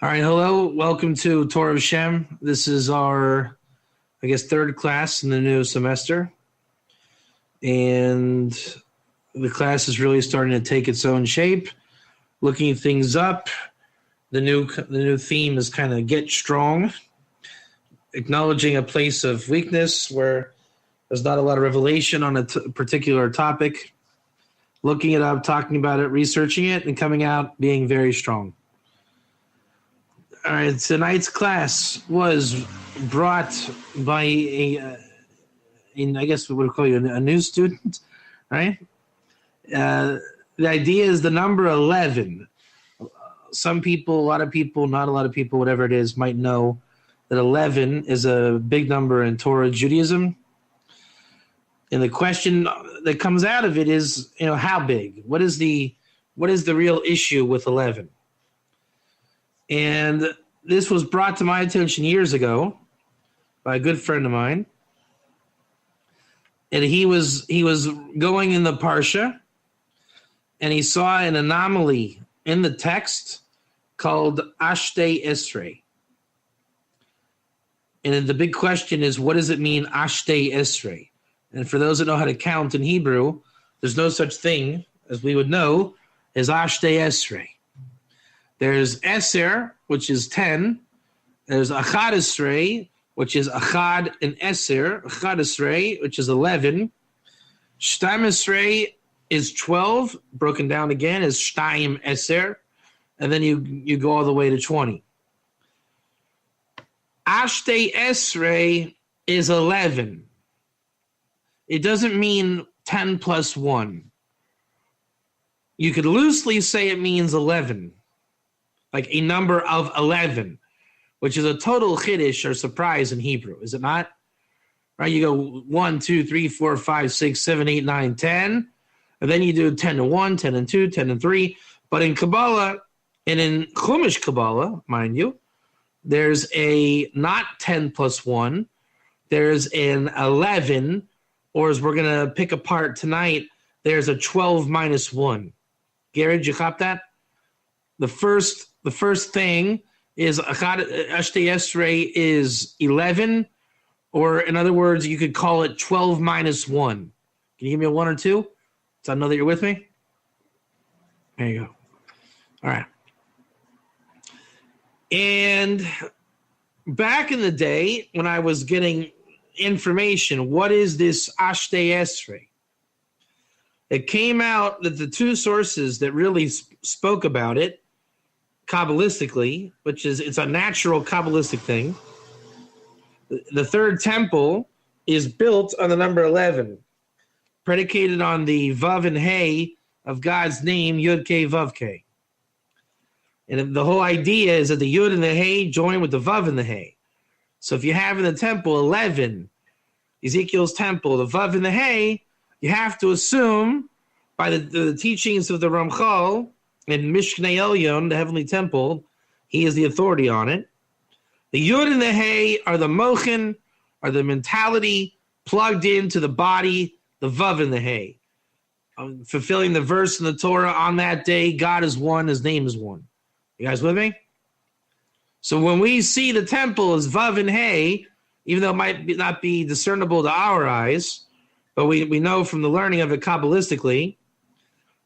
All right, hello. Welcome to Torah of Shem. This is our, third class in the new semester. And the class is really starting to take its own shape, looking things up. The new theme is kind of get strong, acknowledging a place of weakness where there's not a lot of revelation on a particular topic, looking it up, talking about it, researching it, and coming out being very strong. All right, tonight's class was brought by a new student, right? The idea is the number 11. Some people, a lot of people, not a lot of people, whatever it is, might know that 11 is a big number in Torah Judaism. And the question that comes out of it is, how big? What is the real issue with 11? And this was brought to my attention years ago by a good friend of mine. And he was going in the Parsha, and he saw an anomaly in the text called Ashtei Esrei. And the big question is, what does it mean, Ashtei Esrei? And for those that know how to count in Hebrew, there's no such thing, as we would know, as Ashtei Esrei. There's Eser, which is 10. There's Achad Esrei, which is Achad and Eser. Achad Esrei, which is 11. Shtaim Esrei is 12. Broken down again is Shtaim Eser. And then you go all the way to 20. Ashtei Esrei is 11. It doesn't mean 10 plus 1. You could loosely say it means 11. Like a number of 11, which is a total chiddush or surprise in Hebrew, is it not? Right? You go 1, 2, 3, 4, 5, 6, 7, 8, 9, 10. And then you do 10 and 1, 10 and 2, 10 and 3. But in Kabbalah, and in Chumash Kabbalah, mind you, there's a not 10 plus 1. There's an 11, or as we're going to pick apart tonight, there's a 12 minus 1. Gary, did you cop that? The first thing is Ashtei Esrei is 11, or in other words, you could call it 12 minus 1. Can you give me a 1 or 2? So I know that you're with me? There you go. All right. And back in the day when I was getting information, what is this Ashtei Esrei? It came out that the two sources that really spoke about it, Kabbalistically, which is it's a natural Kabbalistic thing. The third temple is built on the number 11, predicated on the Vav and Hey of God's name, Yud Kei Vav Kei. And the whole idea is that the Yud and the Hey join with the Vav and the Hey. So if you have in the temple 11, Ezekiel's temple, the Vav and the Hey, you have to assume by the teachings of the Ramchal, in Mishnei Elyon, the heavenly temple, he is the authority on it. The Yud and the Hey are the Mochen, are the mentality plugged into the body, the Vav and the Hey. Fulfilling the verse in the Torah, on that day, God is one, his name is one. You guys with me? So when we see the temple as Vav and Hey, even though it might not be discernible to our eyes, but we know from the learning of it Kabbalistically,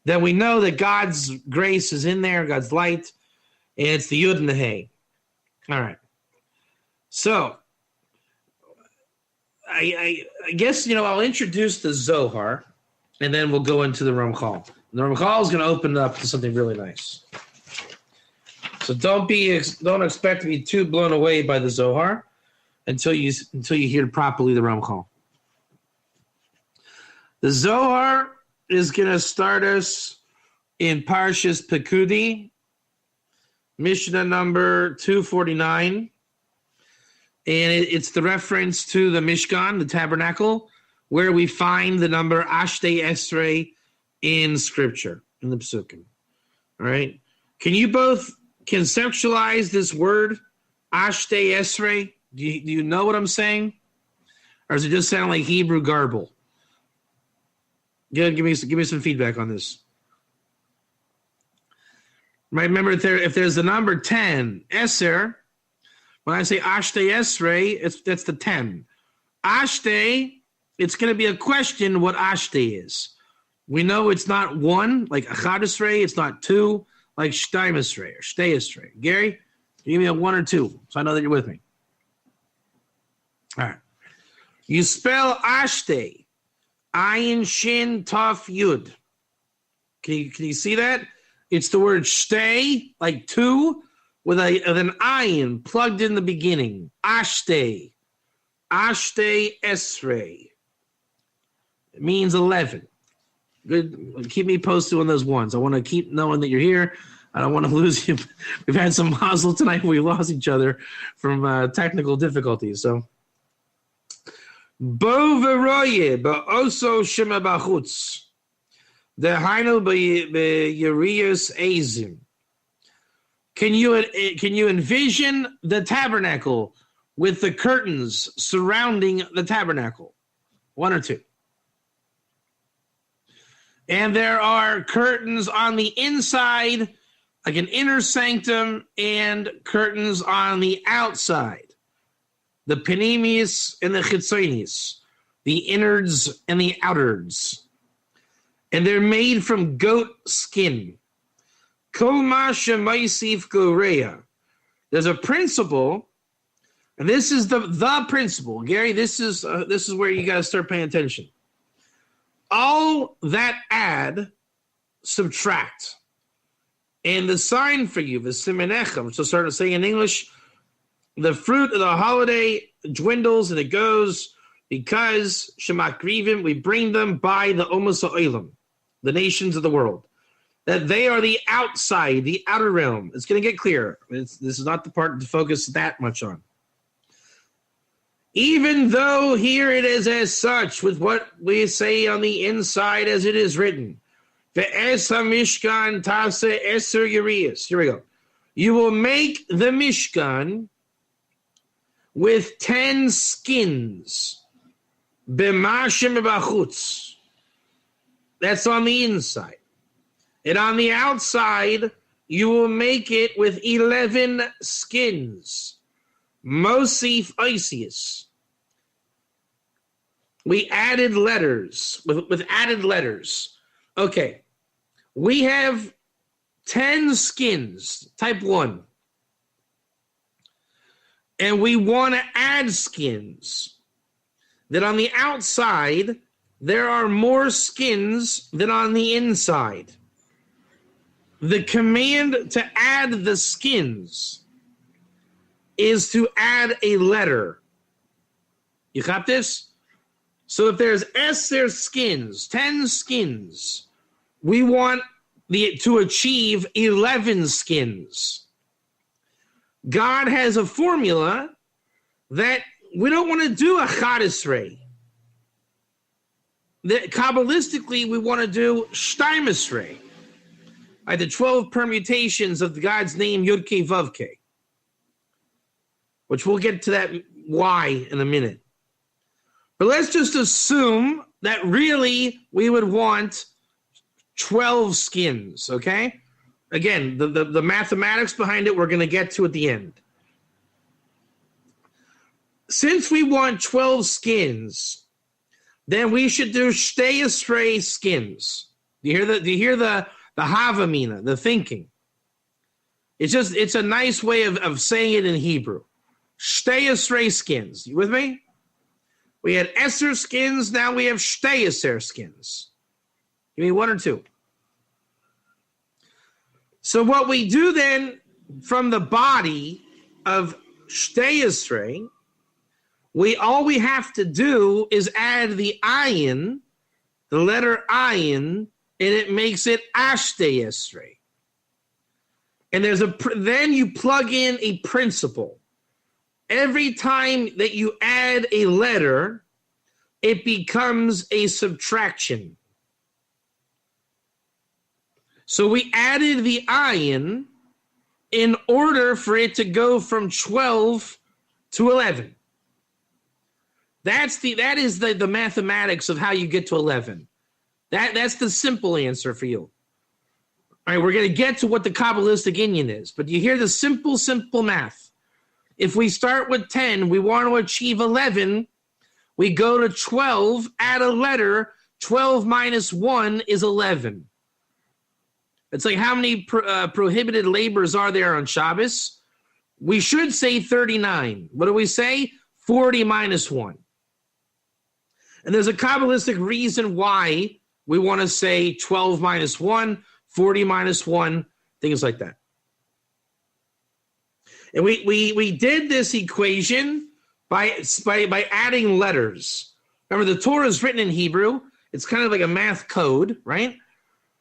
then we know that God's grace is in there, God's light, and it's the Yud and the Hey. All right. So, I guess, I'll introduce the Zohar, and then we'll go into the Ramchal. The Ramchal is going to open it up to something really nice. So don't expect to be too blown away by the Zohar until you hear properly the Ramchal. The Zohar is going to start us in Parshas Pekudi, Mishnah number 249. And it's the reference to the Mishkan, the tabernacle, where we find the number Ashtei Esrei in Scripture, in the Psukim. All right? Can you both conceptualize this word, Ashtei Esrei? Do you know what I'm saying? Or does it just sound like Hebrew garble? Good, give me some feedback on this. Right? Remember, if there's the number 10, Eser, when I say Ashtei Esrei, that's the 10. Ashtei, it's going to be a question what Ashtei is. We know it's not 1, like Achad Esrei. It's not 2, like Shtaim Esrei or Shtei Esrei. Gary, give me a 1 or 2, so I know that you're with me. All right. You spell Ashtei, Ayin Shin Taf Yud. Can you see that? It's the word Shtei, like 2, with an ayin plugged in the beginning. Ashtei. Ashtei Esrei. It means 11. Good. Keep me posted on those ones. I want to keep knowing that you're here. I don't want to lose you. We've had some Mazal tonight. We lost each other from technical difficulties. So, Bo v'roye ba'oso shema b'chutz. Dehainu b'yerius ezim. Can you envision the tabernacle with the curtains surrounding the tabernacle? 1 or 2. And there are curtains on the inside, like an inner sanctum, and curtains on the outside. The penimis and the chitzonis, the innards and the outards. And they're made from goat skin. There's a principle, and this is the principle. Gary, this is where you got to start paying attention. All that add, subtract. And the sign for you, the simenechem, so start saying in English, the fruit of the holiday dwindles and it goes because Shemakrivim, we bring them by the Omas Ha'olam, the nations of the world. That they are the outside, the outer realm. It's going to get clearer. This is not the part to focus that much on. Even though here it is as such, with what we say on the inside as it is written. Ve'esa mishkan tase eser yerias. Here we go. You will make the Mishkan with 10 skins. B'mashem b'chutz. That's on the inside. And on the outside, you will make it with 11 skins. Mosif Isius. We added letters, with added letters. Okay. We have 10 skins, type 1. And we want to add skins. That on the outside, there are more skins than on the inside. The command to add the skins is to add a letter. You got this? So if there's Eser skins, 10 skins, we want to achieve 11 skins. God has a formula that we don't want to do a Chad Esrei. That Kabbalistically, we want to do Shtaim Esrei. Like the 12 permutations of God's name, Yud-Kei Vav-Kei. Which we'll get to that why in a minute. But let's just assume that really we would want 12 skins, okay? Again, the mathematics behind it we're going to get to at the end. Since we want 12 skins, then we should do Shtei Esrei skins. Do you hear the Havamina, the thinking? It's a nice way of saying it in Hebrew. Shtei Esrei skins. You with me? We had Eser skins, now we have Shtei Eser skins. Give me 1 or 2. So what we do then from the body of Shtei Esrei, all we have to do is add the ayin, the letter ayin, and it makes it Ashtei Esrei. And then you plug in a principle. Every time that you add a letter, it becomes a subtraction. So we added the ayin in order for it to go from 12 to 11. That is the mathematics of how you get to 11. That's the simple answer for you. All right, we're going to get to what the Kabbalistic Inyan is, but you hear the simple math. If we start with 10, we want to achieve 11, we go to 12, add a letter, 12 minus 1 is 11. It's like how many prohibited labors are there on Shabbos? We should say 39. What do we say? 40 minus 1. And there's a Kabbalistic reason why we want to say 12 minus 1, 40 minus 1, things like that. And we did this equation by adding letters. Remember, the Torah is written in Hebrew. It's kind of like a math code, right?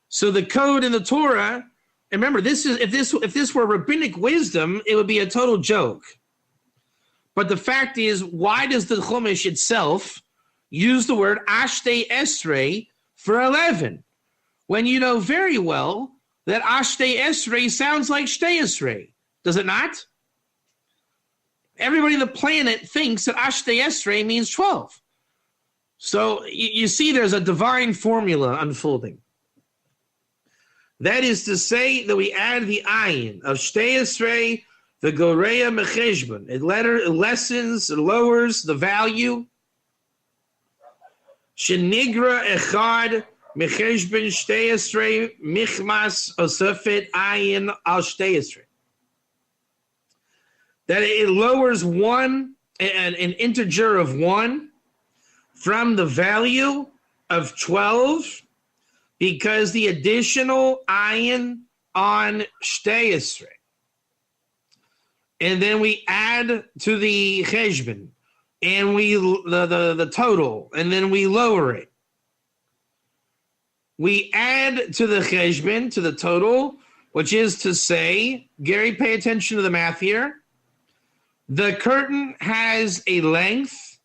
So the code in the Torah, and remember, this is if this were rabbinic wisdom, it would be a total joke. But the fact is, why does the Chumash itself use the word Ashtei Esrei for 11? When you know very well that Ashtei Esrei sounds like Shtei Esrei. Does it not? Everybody on the planet thinks that Ashtei Esrei means 12. So you see there's a divine formula unfolding. That is to say that we add the ayin of Shtei Esrei, the Goreya Mecheshbon. It lessens, it lowers the value. Shenigra Echad Mecheshbon Shtei Esrei Michmas Osafet Ayin Al Shtei Esrei. That it lowers an integer of 1 from the value of 12 because the additional ayin on Shtei Esrei. And then we add to the cheshbon, and we the total, and then we lower it. We add to the cheshbon, to the total, which is to say, Gary, pay attention to the math here. The curtain has a length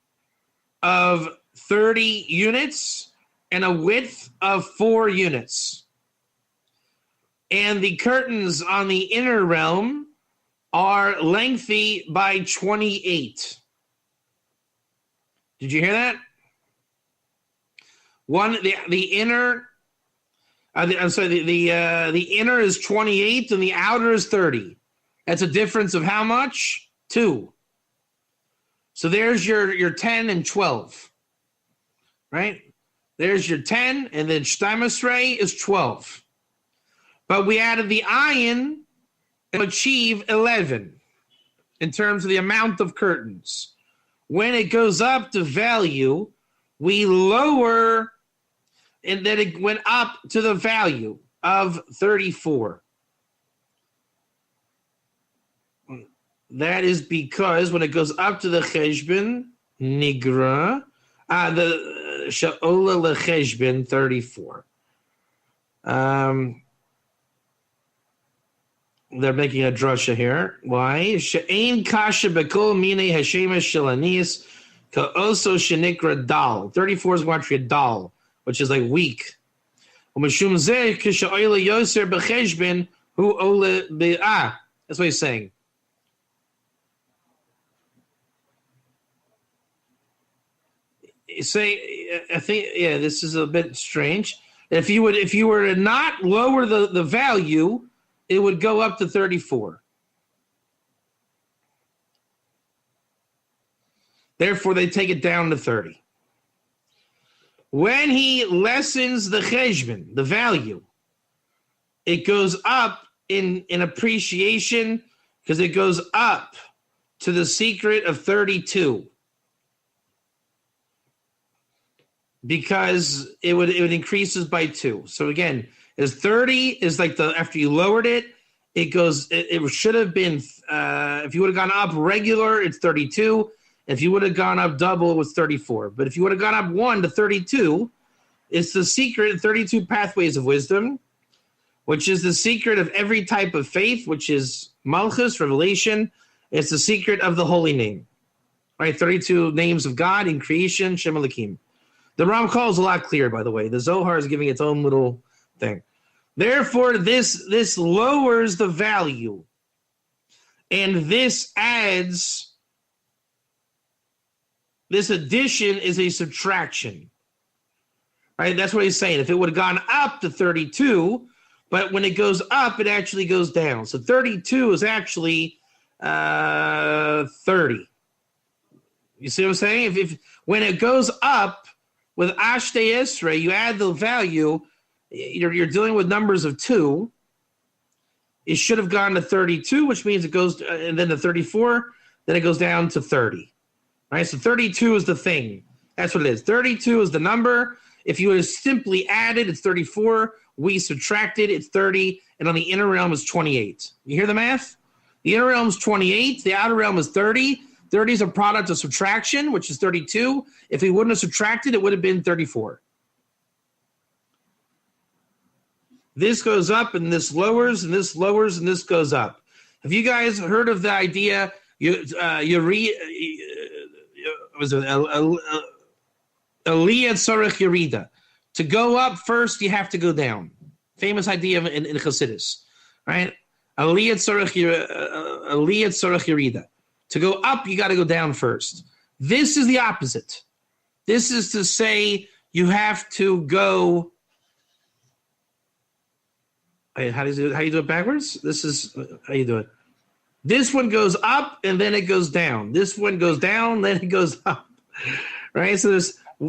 of 30 units and a width of 4 units. And the curtains on the inner realm are lengthy by 28. Did you hear that? The inner is 28 and the outer is 30. That's a difference of how much? 2. So there's your 10 and 12, right? There's your 10, and then Shtei Esrei is 12. But we added the ayin to achieve 11 in terms of the amount of curtains. When it goes up to value, we lower, and then it went up to the value of 34. That is because when it goes up to the cheshbon, nigra, the sha'ola lecheshbon 34. They're making a drasha here. Why? She'ein kasha bekol mine hashemesh shelanis ka'oso shenikra dal. 34 is watching a dal, which is like weak. Umeshum zeh kisha'ola yoser becheshbon hu ola be'ah. That's what he's saying. Say, I think, yeah, this is a bit strange. If you were to not lower the value, it would go up to 34. Therefore, they take it down to 30. When he lessens the cheshbon, the value, it goes up in appreciation because it goes up to the secret of 32. Because it would increases by 2. So again, as 30 is like after you lowered it, it goes. It should have been if you would have gone up regular, it's 32. If you would have gone up double, it was 34. But if you would have gone up 1 to 32, it's the secret 32 pathways of wisdom, which is the secret of every type of faith, which is Malchus, revelation. It's the secret of the holy name, right? 32 names of God in creation, Shem Elohim. The Ramchal is a lot clearer, by the way. The Zohar is giving its own little thing. Therefore, this lowers the value, and this adds. This addition is a subtraction, right? That's what he's saying. If it would have gone up to 32, But when it goes up, it actually goes down. So 32 is actually 30. You see what I'm saying? If when it goes up with Ashtei Esrei, you add the value, you're dealing with numbers of 2. It should have gone to 32, which means it goes, and then to 34, then it goes down to 30. Right? So 32 is the thing. That's what it is. 32 is the number. If you would have simply added, it's 34. We subtracted, it's 30. And on the inner realm is 28. You hear the math? The inner realm is 28. The outer realm is 30. 30 is a product of subtraction, which is 32. If we wouldn't have subtracted, it would have been 34. This goes up, and this lowers, and this lowers, and this goes up. Have you guys heard of the idea? Aliyah tzorech yerida. To go up first, you have to go down. Famous idea in Chassidus, right? Aliyah tzorech yerida. To go up, you got to go down first. This is the opposite. This is to say you have to go. How do you do it backwards? This is how you do it. This one goes up and then it goes down. This one goes down, then it goes up. Right? So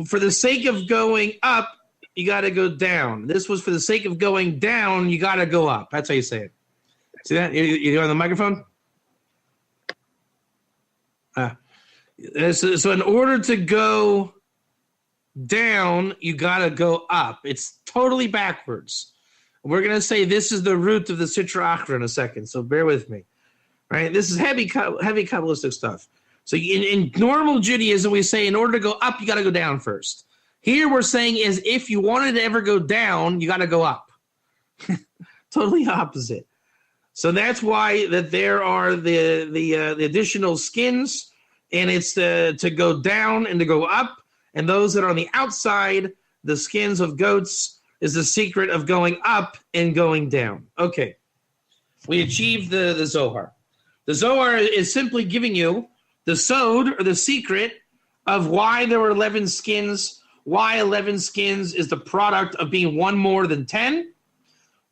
for the sake of going up, you got to go down. This was for the sake of going down, you got to go up. That's how you say it. See that? You're on the microphone? So in order to go down, you got to go up. It's totally backwards. We're going to say this is the root of the Sitra Achra in a second, so bear with me. Right? This is heavy Kabbalistic stuff. So in normal Judaism, we say in order to go up, you got to go down first. Here we're saying is if you wanted to ever go down, you got to go up. Totally opposite. So that's why that there are the additional skins, and it's to go down and to go up. And those that are on the outside, the skins of goats, is the secret of going up and going down. Okay. We achieved the Zohar. The Zohar is simply giving you the sod, or the secret, of why there were 11 skins, why 11 skins is the product of being one more than 10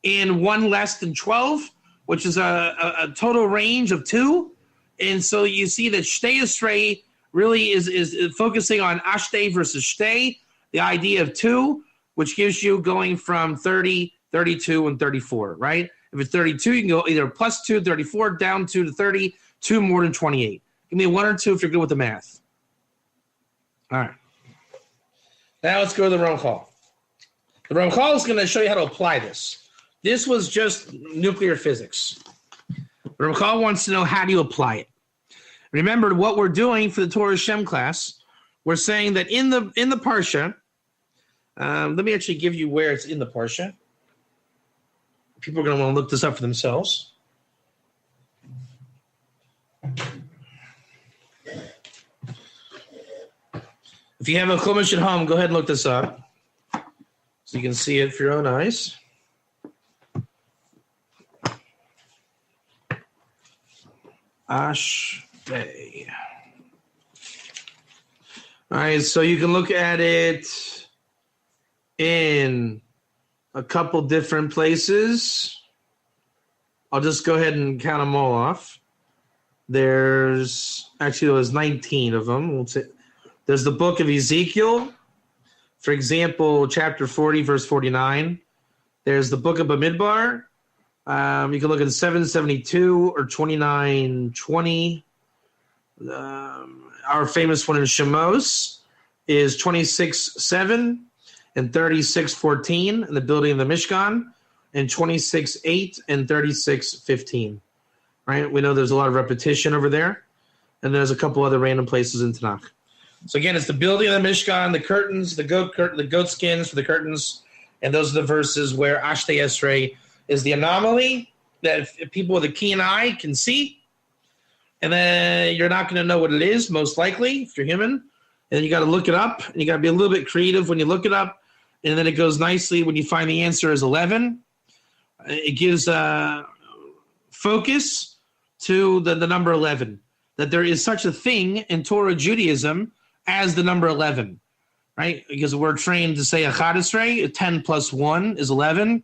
and one less than 12, which is a total range of 2. And so you see that Shtei Esrei really is focusing on Ashtei versus Shtei, the idea of 2, which gives you going from 30, 32, and 34, right? If it's 32, you can go either plus 2, 34, down 2 to 30, 2 more than 28. Give me 1 or 2 if you're good with the math. All right. Now let's go to the Ramchal. The Ramchal is going to show you how to apply this. This was just nuclear physics. The Ramchal wants to know how do you apply it. Remember what we're doing for the Torah Shem class. We're saying that in the Parsha, let me actually give you where it's in the Parsha. People are going to want to look this up for themselves. If you have a Chumash at home, go ahead and look this up so you can see it for your own eyes. Ashtei. All right, so you can look at it in a couple different places. I'll just go ahead and count them all off. There's 19 of them. We'll say, there's the book of Ezekiel, for example, chapter 40, verse 49. There's the book of Bamidbar. You can look at 772 or 2920. Our famous one in Shemos is 26:7 and 36:14 in the building of the Mishkan, and 26:8 and 36:15. Right? We know there's a lot of repetition over there, and there's a couple other random places in Tanakh. So again, it's the building of the Mishkan, the curtains, the goat skins for the curtains, and those are the verses where Ashtei Esrei is the anomaly that if people with a keen eye can see, and then you're not going to know what it is, most likely, if you're human. And you got to look it up, and you got to be a little bit creative when you look it up, and then it goes nicely when you find the answer is 11. It gives focus to the number 11, that there is such a thing in Torah Judaism as the number 11, right? Because we're trained to say Achad Esrei, 10 plus 1 is 11.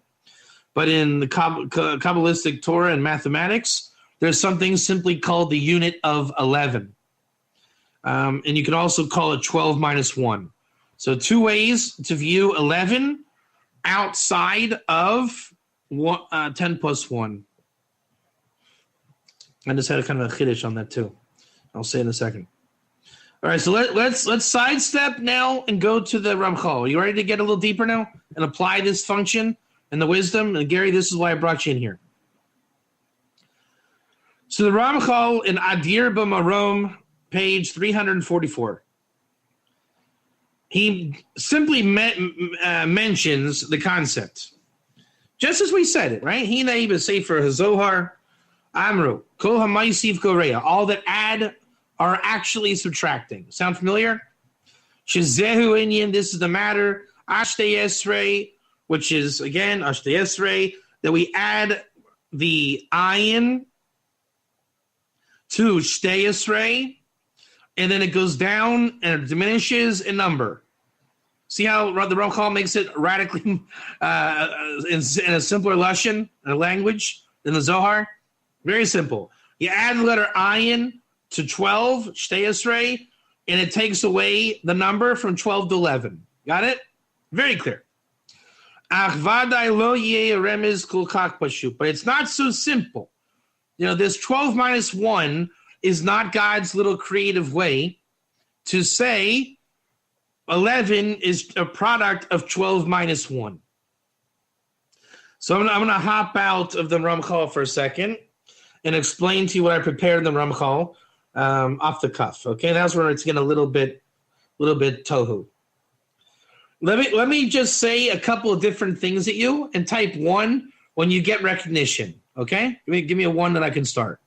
But in the Kabbalistic Torah and mathematics, there's something simply called the unit of 11. And you can also call it 12 minus 1. So 2 ways to view 11 outside of 10 plus 1. I just had a kind of a chiddush on that too. I'll say in a second. All right, so let's sidestep now and go to the Ramchal. Are you ready to get a little deeper now and apply this function and the wisdom? And Gary, this is why I brought you in here. So the Ramchal in Adir B'Marom, page 344. He simply mentions the concept. Just as we said it, right? Hina Iba Sefer HaZohar, Amru, Kol HaMaisiv Korea. All that add are actually subtracting. Sound familiar? Shazehu Inyan, this is the matter. Ashtei Esrei, which is, again, Ashtei Esrei, that we add the ayin to Shtei Esrei, and then it goes down and it diminishes in number. See how the Ramchal makes it radically in a simpler lashon, a language, than the Zohar? Very simple. You add the letter ayin to 12, Shtei Esrei, and it takes away the number from 12 to 11. Got it? Very clear. But it's not so simple. You know, this 12 minus 1 is not God's little creative way to say 11 is a product of 12 minus 1. So I'm going to hop out of the Ramchal for a second and explain to you what I prepared in the Ramchal off the cuff. Okay, that's where it's getting a little bit tohu. Let me just say a couple of different things at you and type 1 when you get recognition. Okay, give me a 1 that I can start.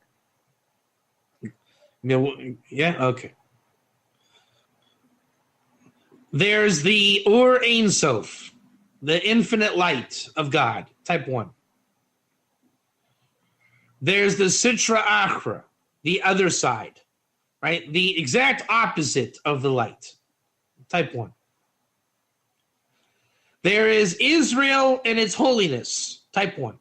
Yeah, okay. There's the Ur Ein Sof, the infinite light of God. Type 1. There's the Sitra Achra, the other side, right? The exact opposite of the light. Type 1. There is Israel and its holiness. Type 1.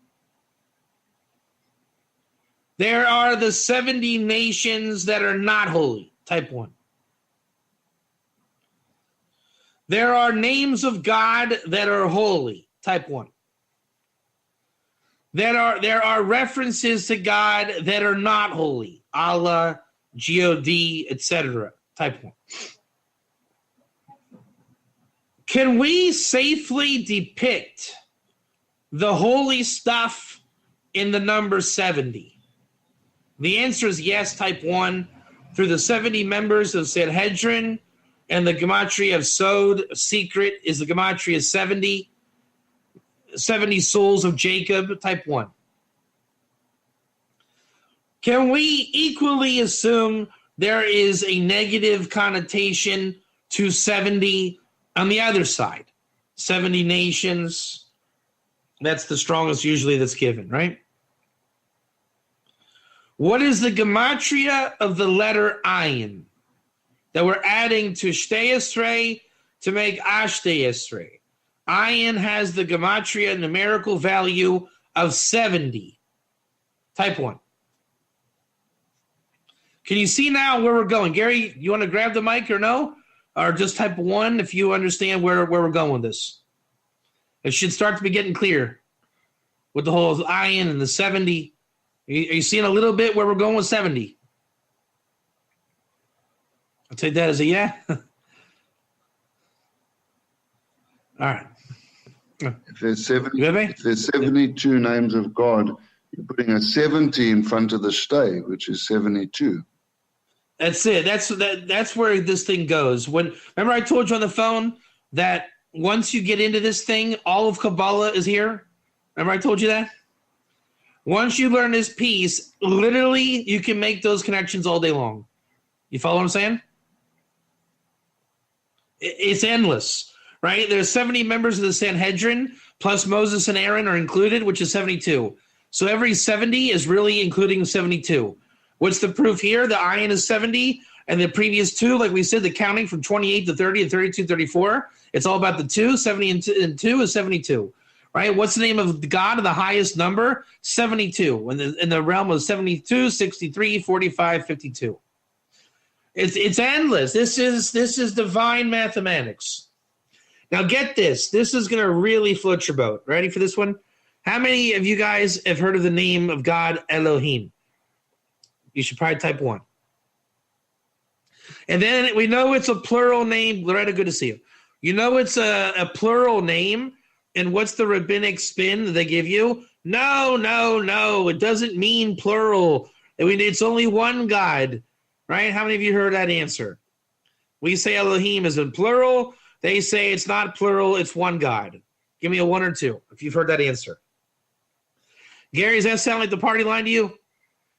There are the 70 nations that are not holy. Type 1. There are names of God that are holy. Type 1. There are references to God that are not holy. Allah, God, etc. Type 1. Can we safely depict the holy stuff in the number 70? The answer is yes, type 1, through the 70 members of Sanhedrin, and the gematria of Sod, secret, is the gematria 70. 70 souls of Jacob, type 1. Can we equally assume there is a negative connotation to 70 on the other side? 70 nations, that's the strongest usually that's given, right? What is the gematria of the letter ayin that we're adding to Shtei Esrei to make Ashtei Esrei? Ayin has the gematria numerical value of 70. Type 1. Can you see now where we're going? Gary, you want to grab the mic or no? Or just type 1 if you understand where we're going with this. It should start to be getting clear with the whole ayin and the 70. Are you seeing a little bit where we're going with 70? I'll take that as a yeah. All right. If there's 72 names of God, you're putting a 70 in front of the shtei, which is 72. That's it. That's where this thing goes. Remember I told you on the phone that once you get into this thing, all of Kabbalah is here? Remember I told you that? Once you learn this piece, literally you can make those connections all day long. You follow what I'm saying? It's endless, right? There's 70 members of the Sanhedrin, plus Moses and Aaron are included, which is 72. So every 70 is really including 72. What's the proof here? The ayin is 70, and the previous 2, like we said, the counting from 28 to 30 and 32 to 34, it's all about the 2. 70 and 2 is 72. right? What's the name of God of the highest number? 72. In the realm of 72, 63, 45, 52. It's endless. This is divine mathematics. Now get this. This is going to really float your boat. Ready for this one? How many of you guys have heard of the name of God Elohim? You should probably type 1. And then we know it's a plural name. Loretta, good to see you. You know it's a plural name. And what's the rabbinic spin that they give you? No. It doesn't mean plural. I mean, it's only one God, right? How many of you heard that answer? We say Elohim is in plural. They say it's not plural. It's one God. Give me a 1 or 2 if you've heard that answer. Gary, does that sound like the party line to you?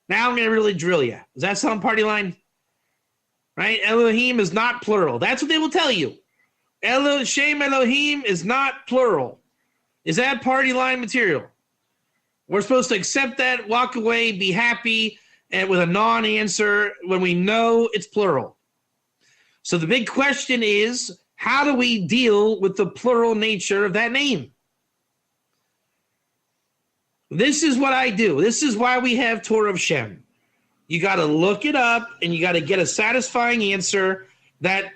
Now I'm going to really drill you. Does that sound party line? Right? Elohim is not plural. That's what they will tell you. Shem Elohim is not plural. Is that party line material? We're supposed to accept that, walk away, be happy, and with a non-answer when we know it's plural. So the big question is, how do we deal with the plural nature of that name? This is what I do. This is why we have Torah of Shem. You got to look it up, and you got to get a satisfying answer that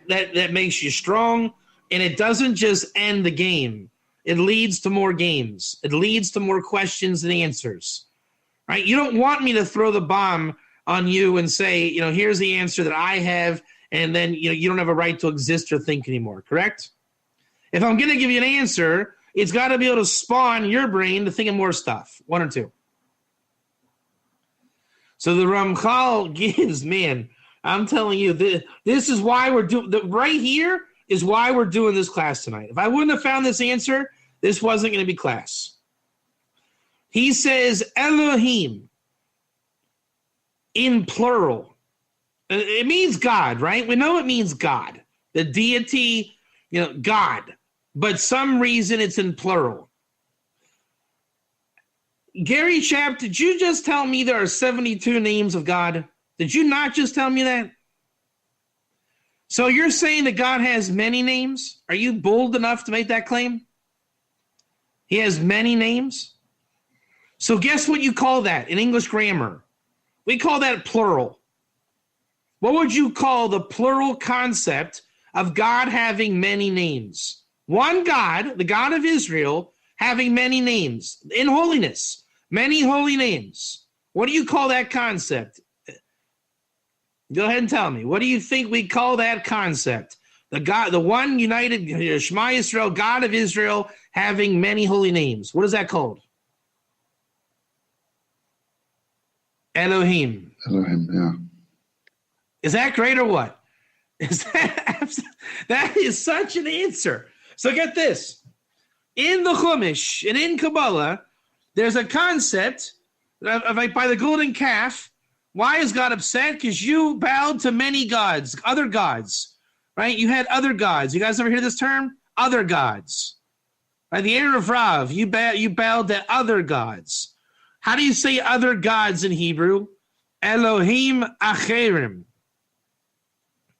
makes you strong, and it doesn't just end the game. It leads to more games. It leads to more questions and answers. Right? You don't want me to throw the bomb on you and say, here's the answer that I have, and then you don't have a right to exist or think anymore, correct? If I'm going to give you an answer, it's got to be able to spawn your brain to think of more stuff. 1 or 2. So the Ramchal gives, man, I'm telling you, this is why we're doing, right here is why we're doing this class tonight. If I wouldn't have found this answer, this wasn't going to be class. He says Elohim in plural. It means God, right? We know it means God. The deity, God. But some reason it's in plural. Gary Chap, did you just tell me there are 72 names of God? Did you not just tell me that? So you're saying that God has many names? Are you bold enough to make that claim? He has many names? So guess what you call that in English grammar? We call that plural. What would you call the plural concept of God having many names? One God, the God of Israel, having many names in holiness, many holy names. What do you call that concept? Go ahead and tell me. What do you think we call that concept? The one united Shema Yisrael, God of Israel, having many holy names. What is that called? Elohim. Elohim, yeah. Is that great or what? That is such an answer. So get this. In the Chumash and in Kabbalah, there's a concept by the golden calf. Why is God upset? Because you bowed to many gods, other gods, right? You had other gods. You guys ever hear this term? Other gods. By the Erev Rav, you bowed to other gods. How do you say other gods in Hebrew? Elohim acherim.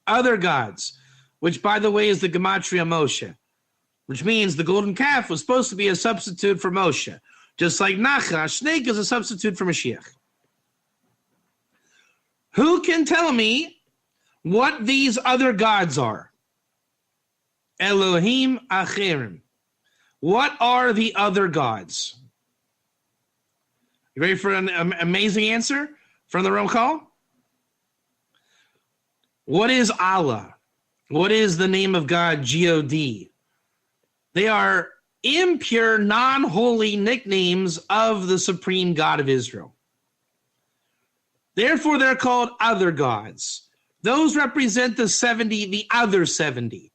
Other gods, which, by the way, is the Gematria Moshe, which means the golden calf was supposed to be a substitute for Moshe, just like Nachash, snake, is a substitute for Mashiach. Who can tell me what these other gods are? Elohim acherim. What are the other gods? You ready for an amazing answer from the Ramchal? What is Allah? What is the name of God, G-O-D? They are impure, non-holy nicknames of the supreme God of Israel. Therefore, they're called other gods. Those represent the 70, the other 70.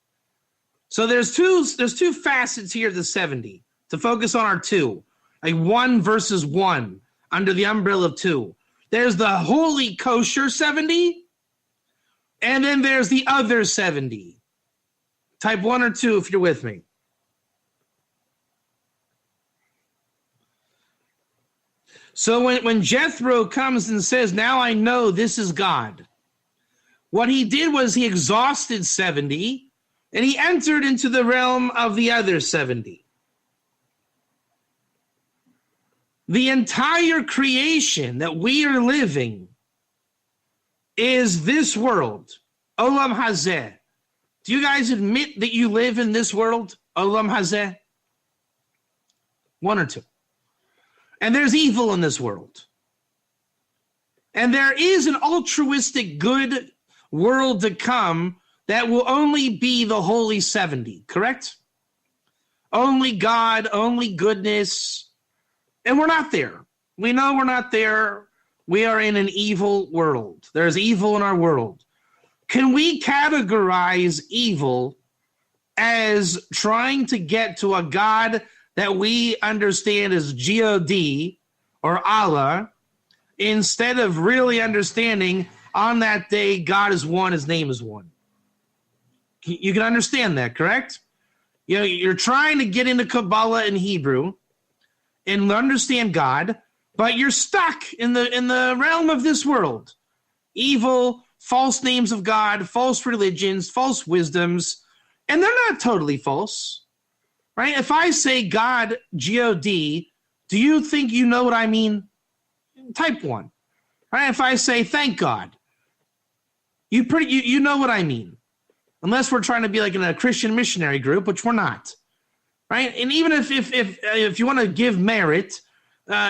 So there's two facets here of the 70 to focus on our two, like 1 versus 1 under the umbrella of 2. There's the holy kosher 70, and then there's the other 70. Type 1 or 2 if you're with me. So when Jethro comes and says, now I know this is God, what he did was he exhausted 70, and he entered into the realm of the other 70. The entire creation that we are living is this world, Olam Hazeh. Do you guys admit that you live in this world, Olam Hazeh? One or two. And there's evil in this world. And there is an altruistic good world to come that will only be the Holy 70, correct? Only God, only goodness. And we're not there. We know we're not there. We are in an evil world. There's evil in our world. Can we categorize evil as trying to get to a God that we understand as God or Allah, instead of really understanding on that day God is one, his name is one? You can understand that, correct? You know, you're trying to get into Kabbalah and Hebrew and understand God, but you're stuck in the realm of this world. Evil, false names of God, false religions, false wisdoms, and they're not totally false, right? If I say God, G-O-D, do you think you know what I mean? Type 1. Right? If I say thank God, you know what I mean. Unless we're trying to be like in a Christian missionary group, which we're not. Right? And even if you want to give merit,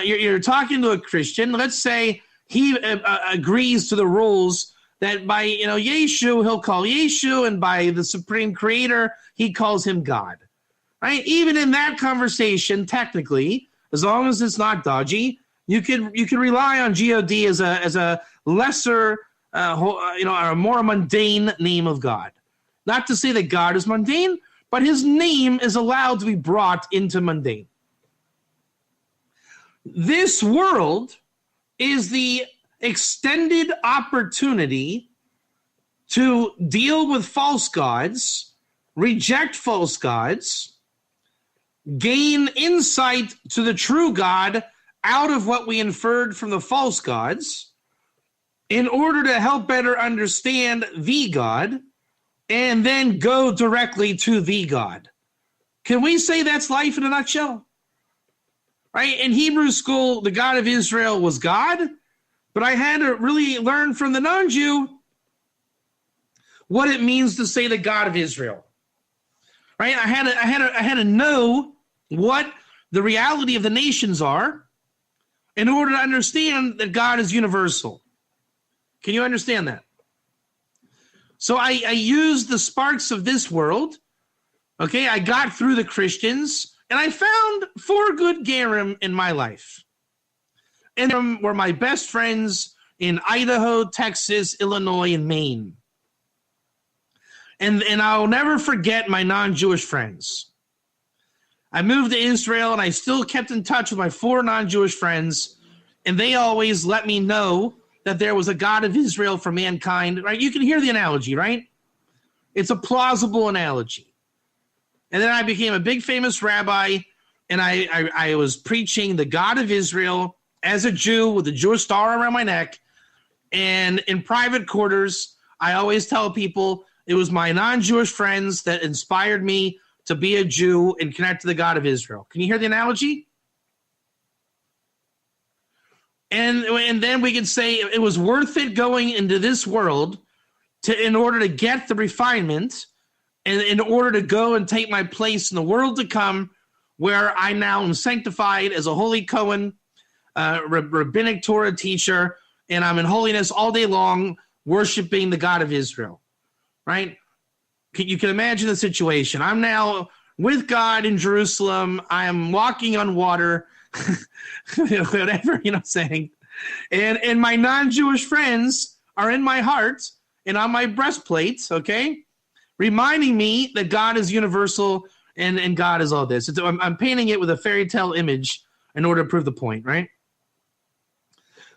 you're talking to a Christian. Let's say he agrees to the rules that by Yeshu he'll call Yeshu, and by the Supreme Creator he calls him God. Right? Even in that conversation, technically, as long as it's not dodgy, you can rely on God as a lesser, a more mundane name of God. Not to say that God is mundane, but his name is allowed to be brought into mundane. This world is the extended opportunity to deal with false gods, reject false gods, gain insight to the true God out of what we inferred from the false gods, in order to help better understand the God, and then go directly to the God. Can we say that's life in a nutshell? Right? In Hebrew school, the God of Israel was God, but I had to really learn from the non-Jew what it means to say the God of Israel. Right? I had to know what the reality of the nations are in order to understand that God is universal. Can you understand that? So I used the sparks of this world. Okay, I got through the Christians, and I found 4 good Gerim in my life. And them were my best friends in Idaho, Texas, Illinois, and Maine. And I'll never forget my non-Jewish friends. I moved to Israel, and I still kept in touch with my 4 non-Jewish friends, and they always let me know that there was a God of Israel for mankind, right? You can hear the analogy, right? It's a plausible analogy. And then I became a big famous rabbi, and I was preaching the God of Israel as a Jew with a Jewish star around my neck. And in private quarters, I always tell people it was my non-Jewish friends that inspired me to be a Jew and connect to the God of Israel. Can you hear the analogy? And then we can say it was worth it going into this world in order to get the refinement, and in order to go and take my place in the world to come, where I now am sanctified as a holy Cohen, rabbinic Torah teacher, and I'm in holiness all day long, worshiping the God of Israel, right? You can imagine the situation. I'm now with God in Jerusalem. I am walking on water, whatever, I'm saying. And my non-Jewish friends are in my heart and on my breastplate, okay, reminding me that God is universal and God is all this. I'm painting it with a fairy tale image in order to prove the point, right?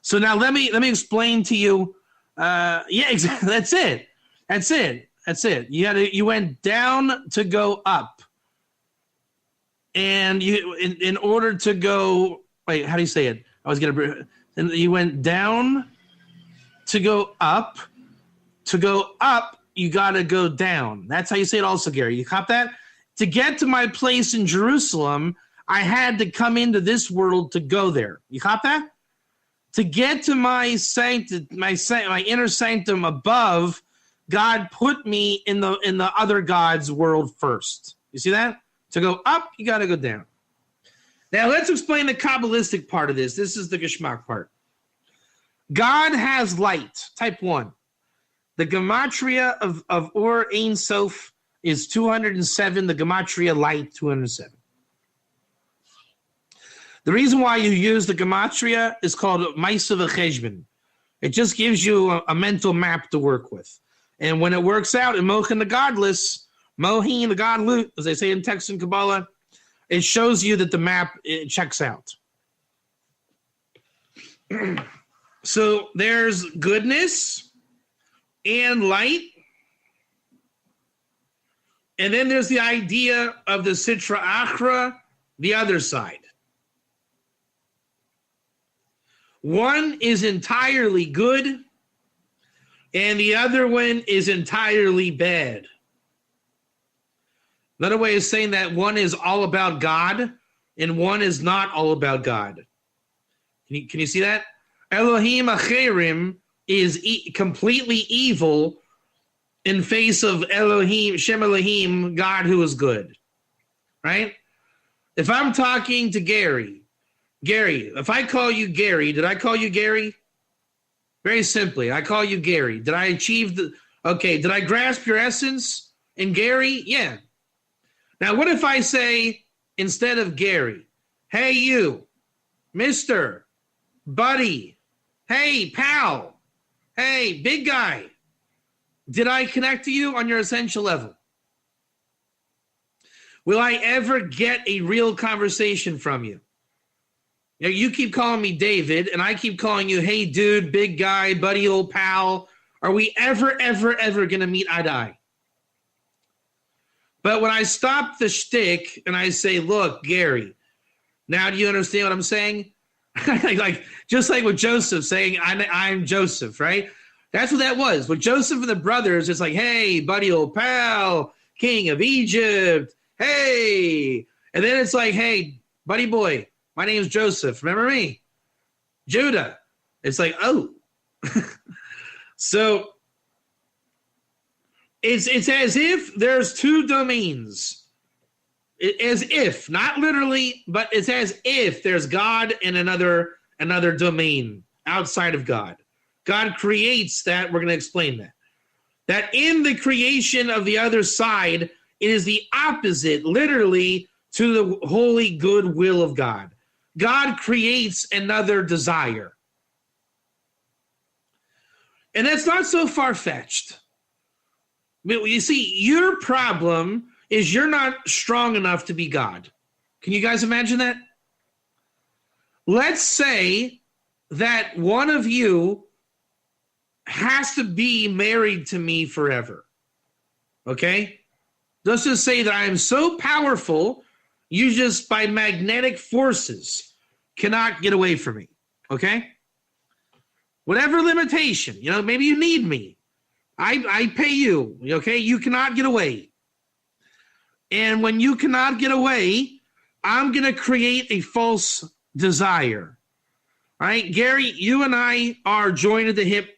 So now let me explain to you. Yeah, exactly. That's it. You went down to go up, and you in order to go. Wait, how do you say it? And you went down to go up. To go up, you got to go down. That's how you say it also, Gary. You cop that? To get to my place in Jerusalem, I had to come into this world to go there. You caught that? To get to my inner sanctum above, God put me in the other God's world first. You see that? To go up, you got to go down. Now let's explain the Kabbalistic part of this. This is the Geschmack part. God has light, type 1. The gematria of Or Ein Sof is 207. The gematria light, 207. The reason why you use the gematria is called Ma'aseh v'Cheshbon. It just gives you a mental map to work with. And when it works out in Mochin the Godless, Mohin the Godlut, as they say in text in Kabbalah, it shows you that the map checks out. So there's goodness and light. And then there's the idea of the Sitra Achra, the other side. One is entirely good, and the other one is entirely bad. Another way of saying that one is all about God, and one is not all about God. Can you see that? Elohim Acherim is completely evil in face of Elohim, Shem Elohim, God who is good. Right? If I'm talking to Gary, if I call you Gary, did I call you Gary? Very simply, I call you Gary. Did I achieve did I grasp your essence in Gary? Yeah. Now, what if I say, instead of Gary, hey, you, mister, buddy, hey, pal, hey, big guy, did I connect to you on your essential level? Will I ever get a real conversation from you? You know, you keep calling me David, and I keep calling you, hey, dude, big guy, buddy, old pal. Are we ever going to meet eye to eye? But when I stop the shtick and I say, look, Gary, now do you understand what I'm saying? Just like with Joseph saying, I'm Joseph, right? That's what that was. With Joseph and the brothers, it's like, hey, buddy, old pal, king of Egypt, hey. And then it's like, hey, buddy boy, my name's Joseph. Remember me? Judah. It's like, oh. So it's as if there's two domains. As if, not literally, but it's as if there's God and another domain outside of God. God creates that. We're going to explain that. That in the creation of the other side, it is the opposite, literally, to the holy good will of God. God creates another desire. And that's not so far-fetched. You see, your problem is you're not strong enough to be God. Can you guys imagine that? Let's say that one of you has to be married to me forever. Okay? Let's just say that I am so powerful, you just by magnetic forces cannot get away from me. Okay? Whatever limitation, maybe you need me. I pay you. Okay? You cannot get away. And when you cannot get away, I'm going to create a false desire. All right? Gary, you and I are joined at the hip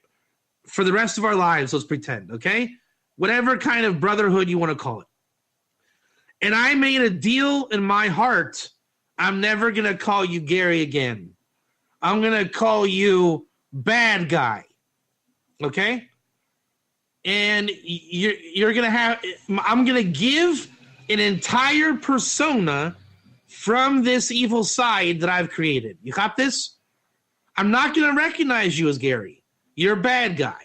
for the rest of our lives, let's pretend, okay? Whatever kind of brotherhood you want to call it. And I made a deal in my heart. I'm never going to call you Gary again. I'm going to call you bad guy. Okay? And you're going to I'm going to give an entire persona from this evil side that I've created. You got this? I'm not going to recognize you as Gary. You're a bad guy.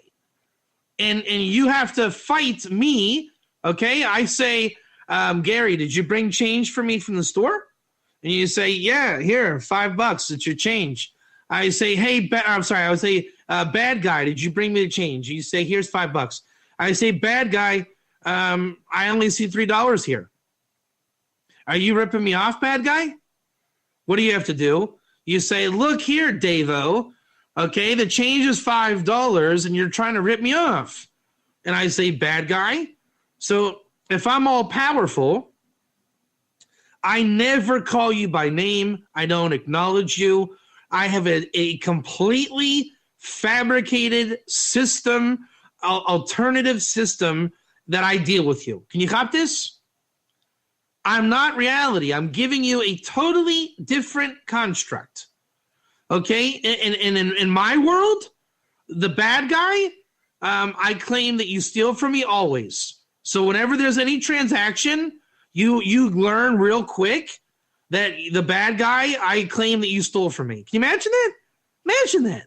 And you have to fight me, okay? I say, Gary, did you bring change for me from the store? And you say, yeah, here, $5. It's your change. I say, hey, I would say, bad guy, did you bring me the change? You say, here's $5. I say, bad guy, I only see $3 here. Are you ripping me off, bad guy? What do you have to do? You say, look here, Davo. Okay, the change is $5 and you're trying to rip me off. And I say, bad guy. So if I'm all powerful, I never call you by name. I don't acknowledge you. I have a completely fabricated system, alternative system that I deal with you. Can you cop this? I'm not reality. I'm giving you a totally different construct. Okay? And in my world, the bad guy, I claim that you steal from me always. So whenever there's any transaction, you learn real quick that the bad guy, I claim that you stole from me. Can you imagine that? Imagine that.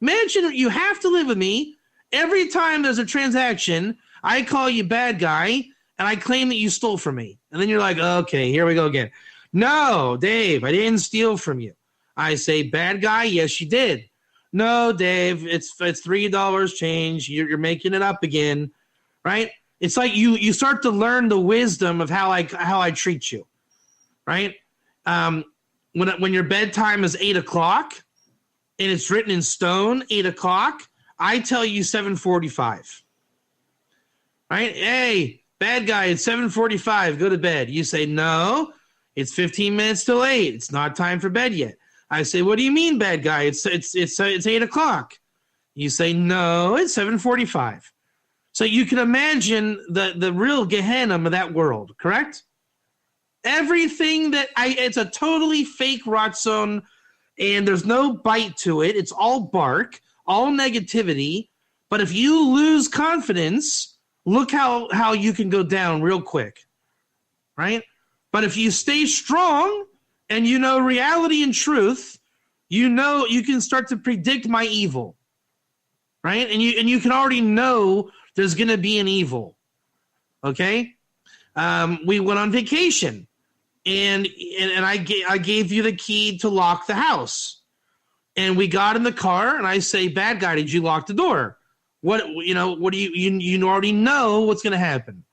Imagine you have to live with me. Every time there's a transaction, I call you bad guy, and I claim that you stole from me. And then you're like, okay, here we go again. No, Dave, I didn't steal from you. I say, bad guy, yes, you did. No, Dave, it's $3 change. You're making it up again, right? It's like you start to learn the wisdom of how I treat you, right? When your bedtime is 8 o'clock and it's written in stone, 8 o'clock, I tell you 7:45, right? Hey, bad guy, it's 7:45. Go to bed. You say, no, it's 15 minutes till 8. It's not time for bed yet. I say, what do you mean, bad guy? It's 8 o'clock. You say, no, it's 7:45. So you can imagine the real Gehenna of that world, correct? Everything it's a totally fake ratzon, and there's no bite to it. It's all bark, all negativity. But if you lose confidence, look how you can go down real quick, right? But if you stay strong and you know reality and truth, you know you can start to predict my evil, right? And you can already know there's going to be an evil, okay? We went on vacation, and I gave you the key to lock the house. And we got in the car, and I say, bad guy, did you lock the door? What do you already know what's going to happen.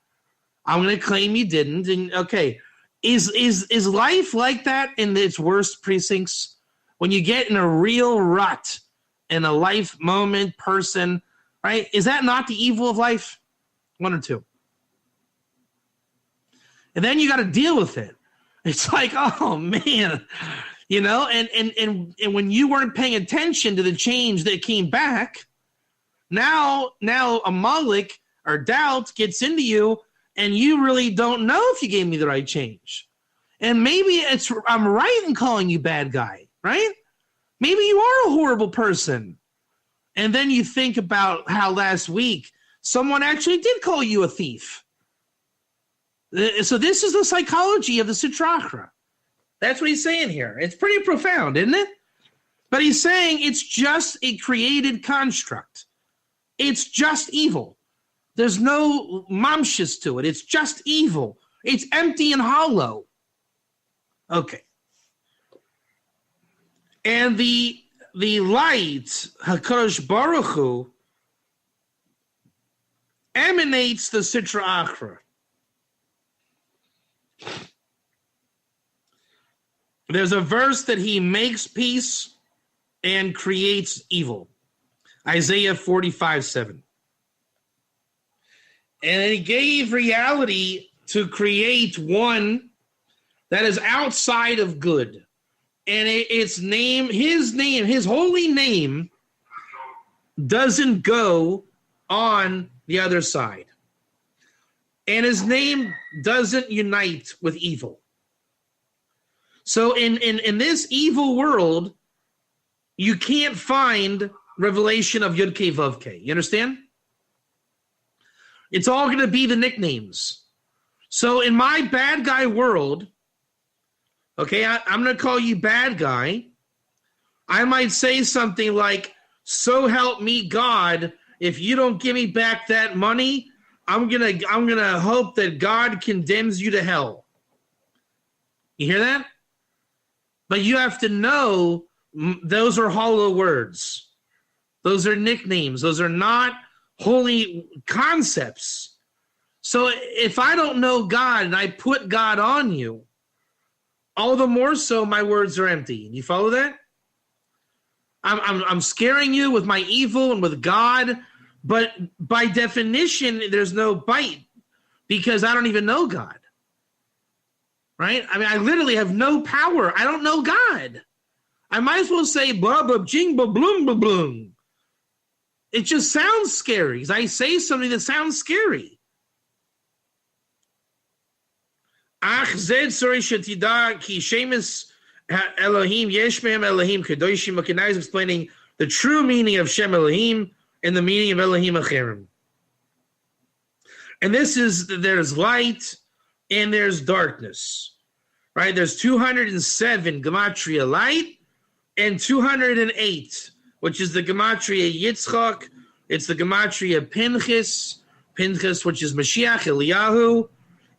I'm going to claim you didn't. And okay, is life like that in its worst precincts? When you get in a real rut in a life moment person, right? Is that not the evil of life? One or two. And then you got to deal with it. It's like, oh man, and when you weren't paying attention to the change that came back, now a Malik or doubt gets into you, and you really don't know if you gave me the right change. And maybe I'm right in calling you bad guy, right? Maybe you are a horrible person. And then you think about how last week someone actually did call you a thief. So this is the psychology of the Sitra Achra. That's what he's saying here. It's pretty profound, isn't it? But he's saying it's just a created construct. It's just evil. There's no mamshis to it. It's just evil. It's empty and hollow. Okay. And the light, HaKadosh Baruch Hu, emanates the Sitra Achra. There's a verse that he makes peace and creates evil. Isaiah 45:7. And he gave reality to create one that is outside of good. And his holy name doesn't go on the other side. And his name doesn't unite with evil. So in this evil world, you can't find revelation of Yud Kei Vav Kei. You understand? It's all going to be the nicknames. So in my bad guy world, okay, I'm going to call you bad guy. I might say something like, so help me God, if you don't give me back that money, I'm gonna hope that God condemns you to hell. You hear that? But you have to know those are hollow words. Those are nicknames. Those are not holy concepts. So if I don't know God and I put God on you, all the more so my words are empty. You follow that? I'm scaring you with my evil and with God, but by definition, there's no bite because I don't even know God. right? I mean, I literally have no power. I don't know God. I might as well say blah, blah, jing, blah, bloom, blah, bloom. It just sounds scary. I say something that sounds scary. Ach zed sorry shetida ki shemis Elohim yesh mehem Elohim kadoshim. Makanai is explaining the true meaning of Shem Elohim and the meaning of Elohim Acherim. And this is, there's light and there's darkness, right? There's 207 gematria light and 208, which is the gematria Yitzchak. It's the gematria Pinchas, which is Mashiach, Eliyahu.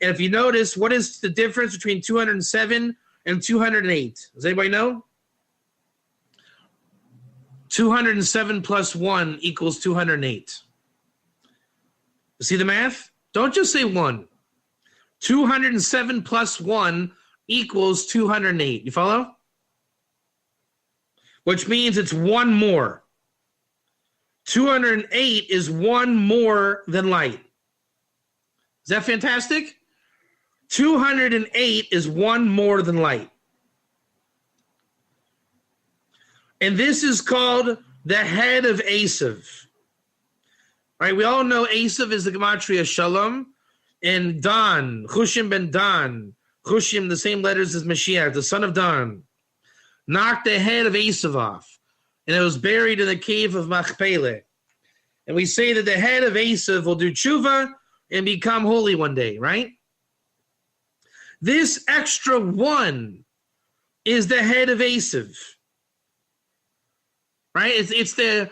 And if you notice, what is the difference between 207 and 208? Does anybody know? 207 plus 1 equals 208. You see the math? Don't just say 1. 207 plus 1 equals 208. You follow? Which means it's one more. 208 is one more than light. Is that fantastic? 208 is one more than light. And this is called the head of Esav. Right? We all know Esav is the gematria Shalom, and Dan, Chushim ben Dan, Chushim, the same letters as Mashiach, the son of Dan, knocked the head of Esav off, and it was buried in the cave of Machpelah. And we say that the head of Esav will do tshuva and become holy one day, right? This extra one is the head of Esav. Right? It's the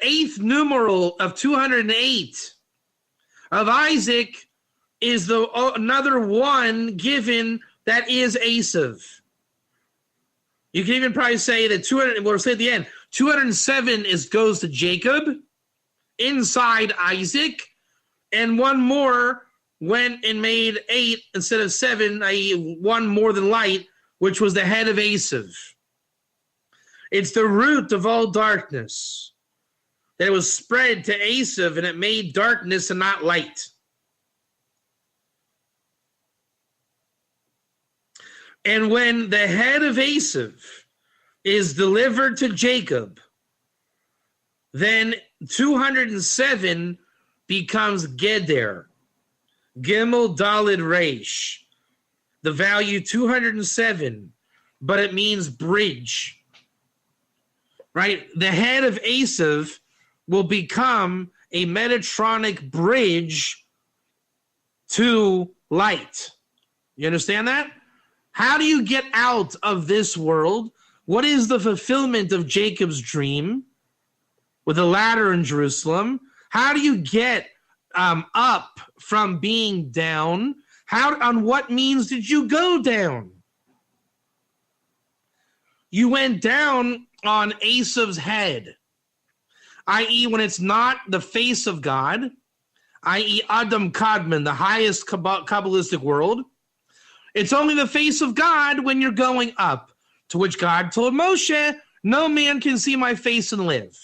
eighth numeral of 208 of Isaac is the another one given that is Esav. You can even probably say that 200. We'll say at the end 207 goes to Jacob inside Isaac, and one more went and made 8 instead of 7, i.e., one more than light, which was the head of Esav. It's the root of all darkness. That it was spread to Esav and it made darkness and not light. And when the head of Esav is delivered to Jacob, then 207 becomes Geder, Gimel Dalid Reish, the value 207, but it means bridge. Right? The head of Esav will become a Metatronic bridge to light. You understand that? How do you get out of this world? What is the fulfillment of Jacob's dream with a ladder in Jerusalem? How do you get up from being down? On what means did you go down? You went down on Esav's head, i.e. when it's not the face of God, i.e. Adam Kadmon, the highest Kabbalistic world. It's only the face of God when you're going up, to which God told Moshe, no man can see my face and live.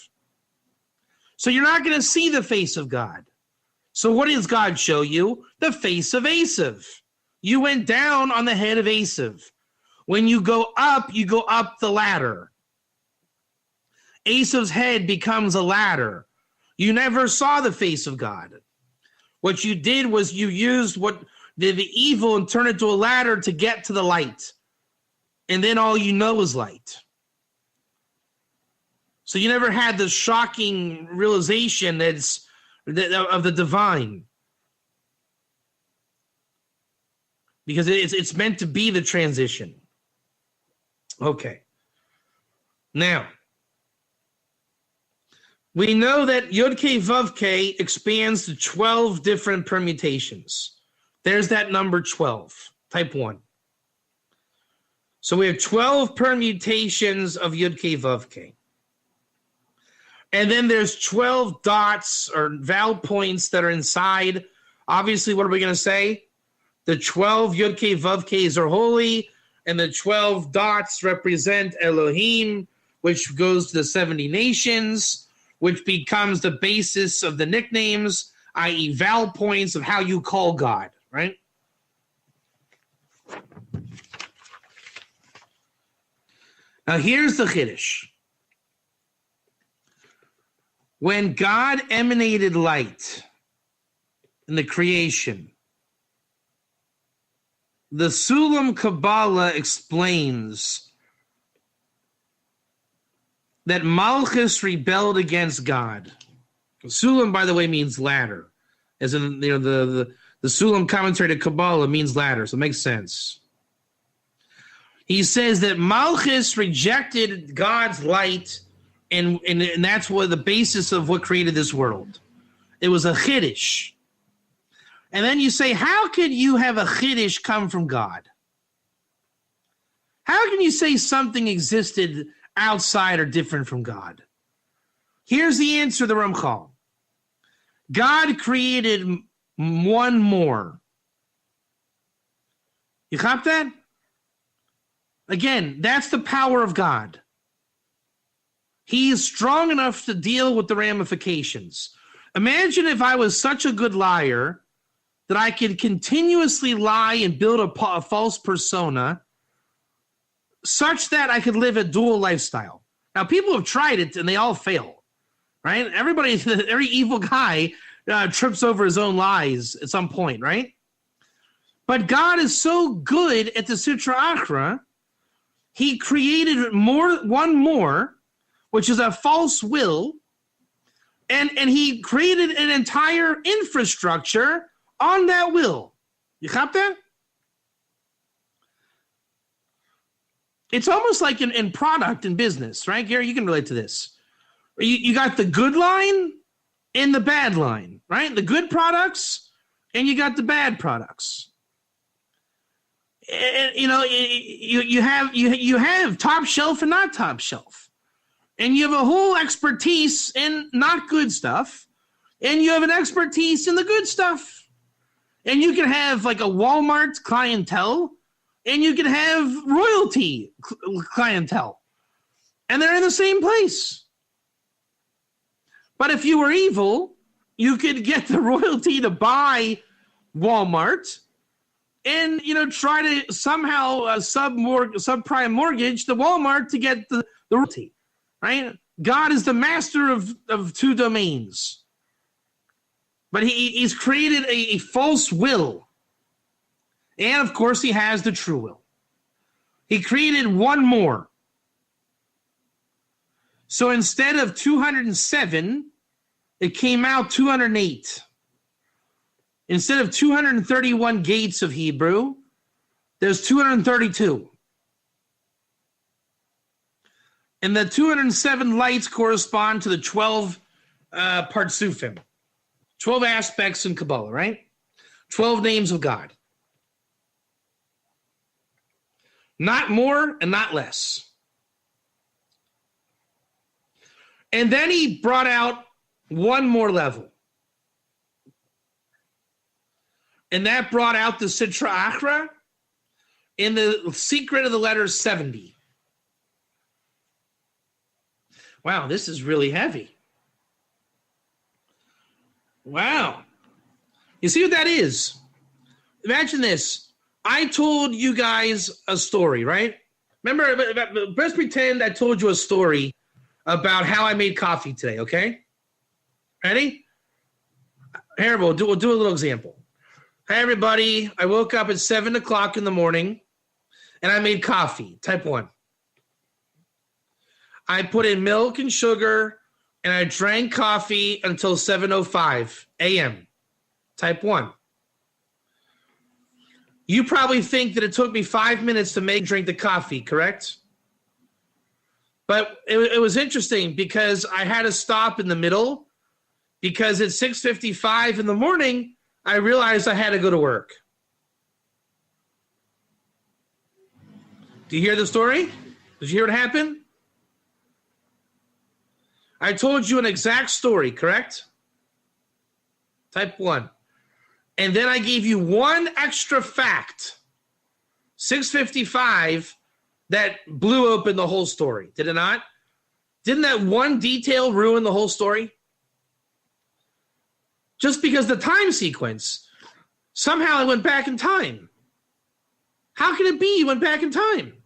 So you're not going to see the face of God. So what does God show you? The face of Esav. You went down on the head of Esav. When you go up the ladder. Esav's head becomes a ladder. You never saw the face of God. What you did was you used what the evil and turned it to a ladder to get to the light. And then all you know is light. So you never had the shocking realization of the divine. Because it's meant to be the transition. Okay. Now, we know that Yud-K Vav-K expands to 12 different permutations. There's that number 12, type 1. So we have 12 permutations of Yud-K Vav-K. And then there's 12 dots or vowel points that are inside. Obviously, what are we going to say? The 12 Yud-K Vav-Ks are holy, and the 12 dots represent Elohim, which goes to the 70 nations, which becomes the basis of the nicknames, i.e. vowel points of how you call God, right? Now here's the Chiddush. When God emanated light in the creation, the Sulam Kabbalah explains that Malchus rebelled against God. Sulam, by the way, means ladder. As in, the Sulam commentary to Kabbalah means ladder, so it makes sense. He says that Malchus rejected God's light, and that's what the basis of what created this world. It was a Chiddush. And then you say, how could you have a Chiddush come from God? How can you say something existed outside or different from God? Here's the answer to the Ramchal. God created one more. You cop that? Again, that's the power of God. He is strong enough to deal with the ramifications. Imagine if I was such a good liar that I could continuously lie and build a false persona such that I could live a dual lifestyle. Now, people have tried it and they all fail, right? Every evil guy trips over his own lies at some point, right? But God is so good at the Sitra Achra, he created one more, which is a false will, and he created an entire infrastructure on that will. You cop that? It's almost like in product and business, right, Gary? You can relate to this. You got the good line and the bad line, right? The good products, and you got the bad products. And, you have top shelf and not top shelf, and you have a whole expertise in not good stuff, and you have an expertise in the good stuff. And you can have like a Walmart clientele, and you can have royalty clientele, and they're in the same place. But if you were evil, you could get the royalty to buy Walmart and, try to somehow subprime mortgage the Walmart to get the royalty, right? God is the master of two domains. But he's created a false will. And, of course, he has the true will. He created one more. So instead of 207, it came out 208. Instead of 231 gates of Hebrew, there's 232. And the 207 lights correspond to the 12 partsufim. 12 aspects in Kabbalah, right? 12 names of God. Not more and not less. And then he brought out one more level. And that brought out the Sitra Achra in the secret of the letter 70. Wow, this is really heavy. Wow. You see what that is? Imagine this. I told you guys a story, right? Remember, let's pretend I told you a story about how I made coffee today, okay? Ready? Here, we'll do a little example. Hey, everybody. I woke up at 7 o'clock in the morning, and I made coffee, type 1. I put in milk and sugar, and I drank coffee until 7:05 a.m., type 1. You probably think that it took me 5 minutes to drink the coffee, correct? But it was interesting because I had to stop in the middle because at 6:55 in the morning, I realized I had to go to work. Do you hear the story? Did you hear what happened? I told you an exact story, correct? Type 1. And then I gave you one extra fact, 6:55, that blew open the whole story. Did it not? Didn't that one detail ruin the whole story? Just because the time sequence, somehow I went back in time. How can it be you went back in time?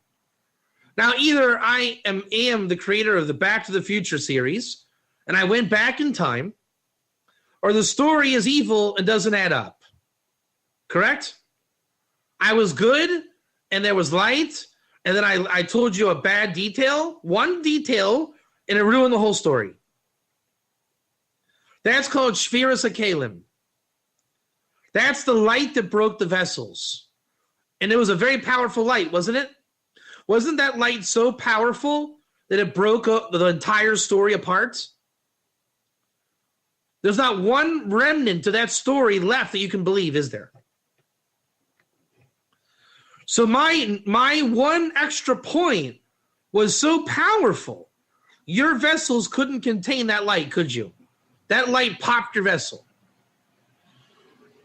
Now, either I am the creator of the Back to the Future series, and I went back in time, or the story is evil and doesn't add up. Correct? I was good, and there was light, and then I told you a bad detail, one detail, and it ruined the whole story. That's called Shviras HaKelim. That's the light that broke the vessels. And it was a very powerful light, wasn't it? Wasn't that light so powerful that it broke the entire story apart? There's not one remnant to that story left that you can believe, is there? So my one extra point was so powerful, your vessels couldn't contain that light, could you? That light popped your vessel.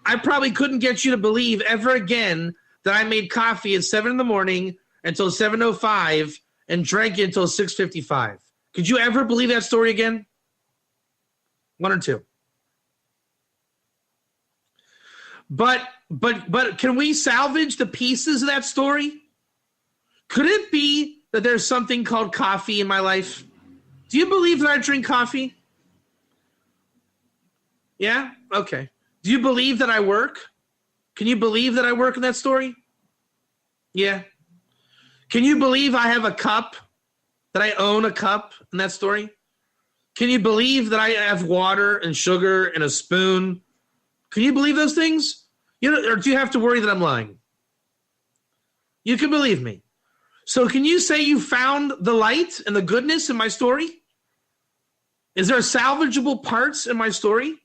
I probably couldn't get you to believe ever again that I made coffee at 7 in the morning until 7:05 and drank it until 6:55. Could you ever believe that story again? One or two. But can we salvage the pieces of that story? Could it be that there's something called coffee in my life? Do you believe that I drink coffee? Yeah? Okay. Do you believe that I work? Can you believe that I work in that story? Yeah. Can you believe I have a cup, that I own a cup in that story? Can you believe that I have water and sugar and a spoon? Can you believe those things? Or do you have to worry that I'm lying? You can believe me. So can you say you found the light and the goodness in my story? Is there salvageable parts in my story?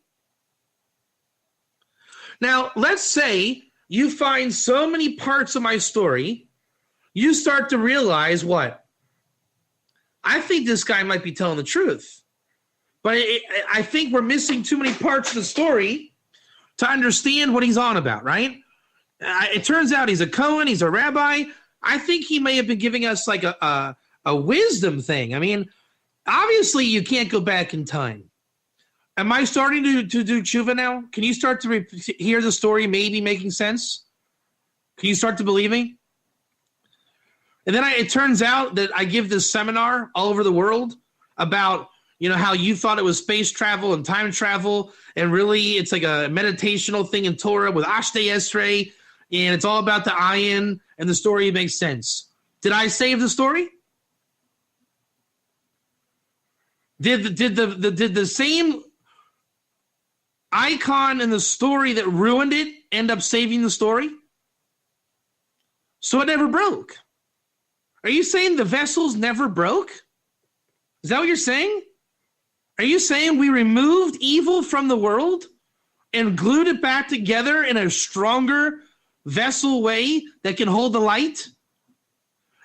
Now, let's say you find so many parts of my story, you start to realize what? I think this guy might be telling the truth. But I think we're missing too many parts of the story to understand what he's on about, right? It turns out he's a Cohen, he's a rabbi. I think he may have been giving us like a wisdom thing. I mean, obviously you can't go back in time. Am I starting to do tshuva now? Can you start to hear the story maybe making sense? Can you start to believe me? And then it turns out that I give this seminar all over the world about, how you thought it was space travel and time travel, and really it's like a meditational thing in Torah with Ashtei Esrei, and it's all about the ayin, and the story makes sense. Did I save the story? Did the same icon in the story that ruined it end up saving the story? So it never broke. Are you saying the vessels never broke? Is that what you're saying? Are you saying we removed evil from the world and glued it back together in a stronger vessel way that can hold the light?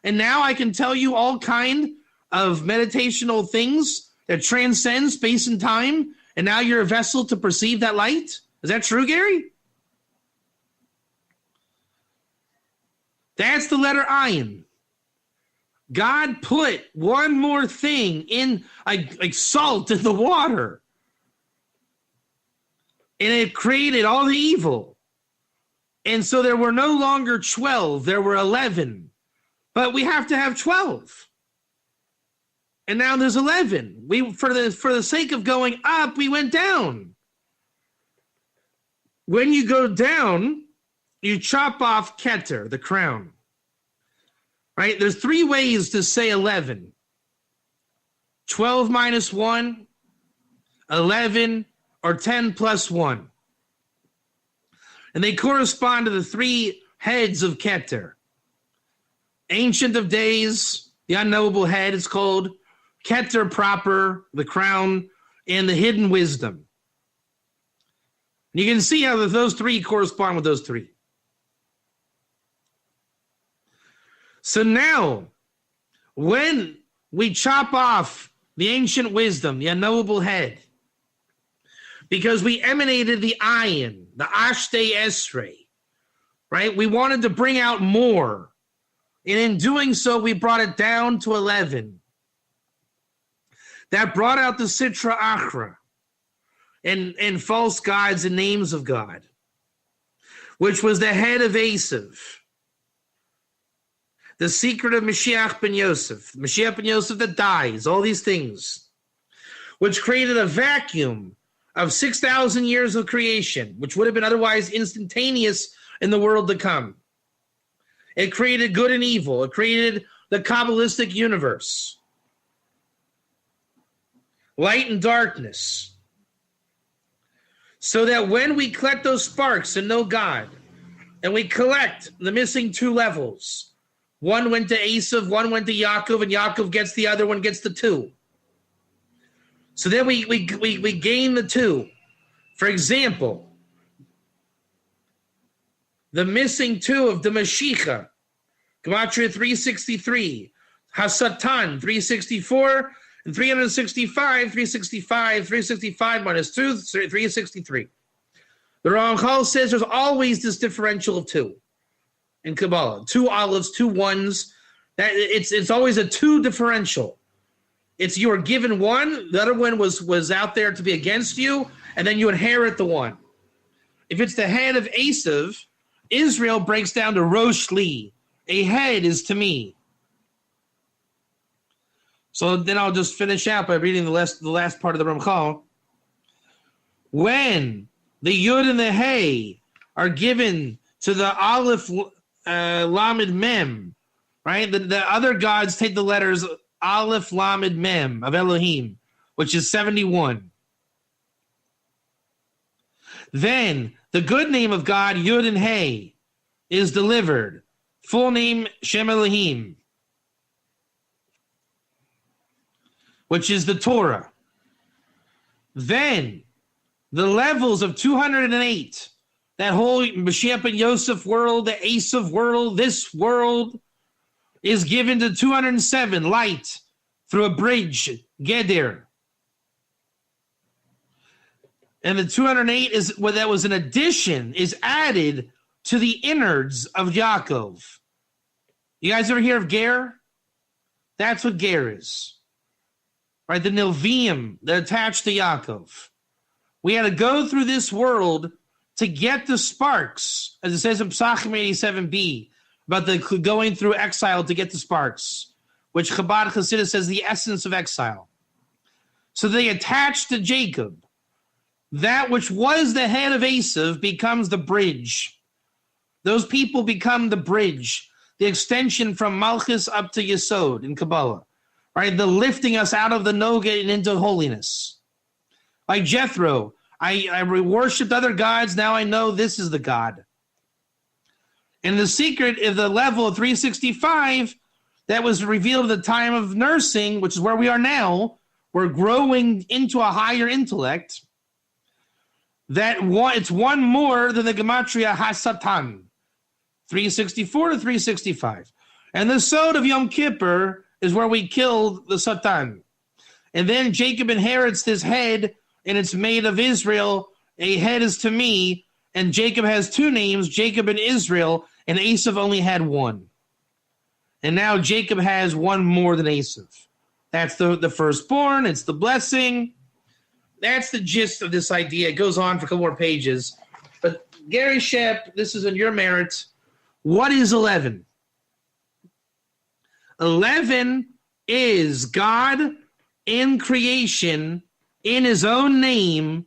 And now I can tell you all kind of meditational things that transcend space and time, and now you're a vessel to perceive that light? Is that true, Gary? That's the letter ayin. God put one more thing in, like salt in the water. And it created all the evil. And so there were no longer 12, there were 11. But we have to have 12. And now there's 11. For the sake of going up, we went down. When you go down, you chop off Keter, the crown. Right? There's 3 ways to say 11. 12 minus 1, 11, or 10 plus 1. And they correspond to the 3 heads of Keter. Ancient of Days, the unknowable head is called. Keter proper, the crown, and the hidden wisdom. And you can see how those 3 correspond with those 3. So now, when we chop off the ancient wisdom, the unknowable head, because we emanated the ayin, the Ashtei Esrei, right? We wanted to bring out more. And in doing so, we brought it down to 11. That brought out the Sitra Achra and false gods and names of God, which was the head of Esav. the secret of Mashiach ben Yosef, Mashiach ben Yosef that dies, all these things, which created a vacuum of 6,000 years of creation, which would have been otherwise instantaneous in the world to come. It created good and evil. It created the Kabbalistic universe. Light and darkness. So that when we collect those sparks and know God, and we collect the missing 2 levels, one went to Esav, one went to Yaakov, and Yaakov gets the other one, gets the 2. So then we gain the 2. For example, the missing 2 of the Mashiach, Gematria 363, Hasatan 364, and 365 minus 2, 363. The Ramchal says there's always this differential of 2 in Kabbalah. 2 olives, 2 ones. That it's always a 2 differential. It's you were given 1, the other one was out there to be against you, and then you inherit the 1. If it's the head of Esav, Israel breaks down to Rosh Li. A head is to me. So then I'll just finish out by reading the last part of the Ramchal. When the Yud and the Hey are given to the Aleph Lamed Mem, right? The other gods take the letters Aleph Lamed Mem of Elohim, which is 71. Then the good name of God, Yud and Hey, is delivered. Full name, Shem Elohim, which is the Torah. Then the levels of 208, that whole Mashiach ben Yosef world, the Esav world, this world, is given to 207, light, through a bridge, Geder. And the 208 is what that was an addition, is added to the innards of Yaakov. You guys ever hear of Ger? That's what Ger is. Right, the Nilviim that attached to Yaakov. We had to go through this world to get the sparks, as it says in Psachim 87b, about the going through exile to get the sparks, which Chabad Chassidus says the essence of exile. So they attached to Jacob. That which was the head of Esav becomes the bridge. Those people become the bridge, the extension from Malchus up to Yesod in Kabbalah. Right, the lifting us out of the Noga and into holiness. Like Jethro, I worshipped other gods, now I know this is the God. And the secret of the level of 365 that was revealed at the time of nursing, which is where we are now, we're growing into a higher intellect, it's 1 more than the Gematria Hasatan, 364 to 365. And the Sod of Yom Kippur is where we killed the Satan. And then Jacob inherits this head, and it's made of Israel. A head is to me, and Jacob has 2 names, Jacob and Israel, and Esav only had 1. And now Jacob has 1 more than Esav. That's the firstborn, it's the blessing. That's the gist of this idea. It goes on for a couple more pages. But Gary Shep, this is in your merit. What is 11? 11 is God in creation, in his own name,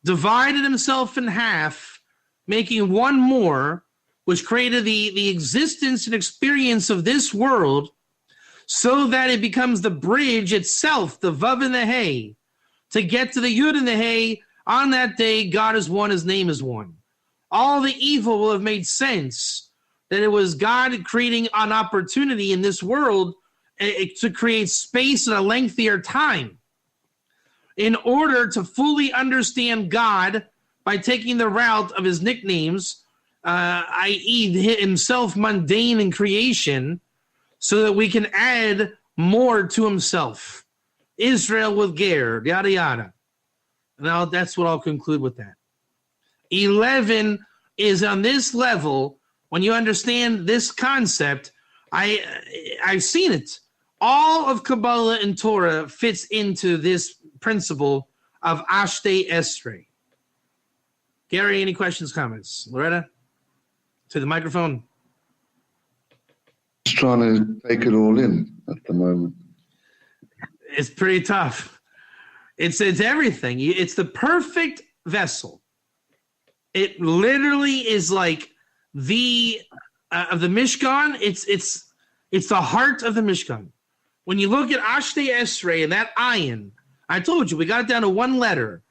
divided himself in half, making 1 more, which created the existence and experience of this world, so that it becomes the bridge itself, the Vav and the Hey, to get to the Yud and the Hey. On that day, God is 1, his name is 1. All the evil will have made sense, that it was God creating an opportunity in this world to create space and a lengthier time in order to fully understand God by taking the route of his nicknames, i.e. himself mundane in creation, so that we can add more to himself. Israel with Ger, yada, yada. Now, that's what I'll conclude with that. 11 is on this level. When you understand this concept, I've seen it. All of Kabbalah and Torah fits into this principle of Ashtei Esrei. Gary, any questions, comments? Loretta, to the microphone. Just trying to take it all in at the moment. It's pretty tough. It's everything. It's the perfect vessel. It literally is like the of the Mishkan. It's the heart of the Mishkan. When you look at Ashtei Esrei and that ayin, I told you we got it down to one letter.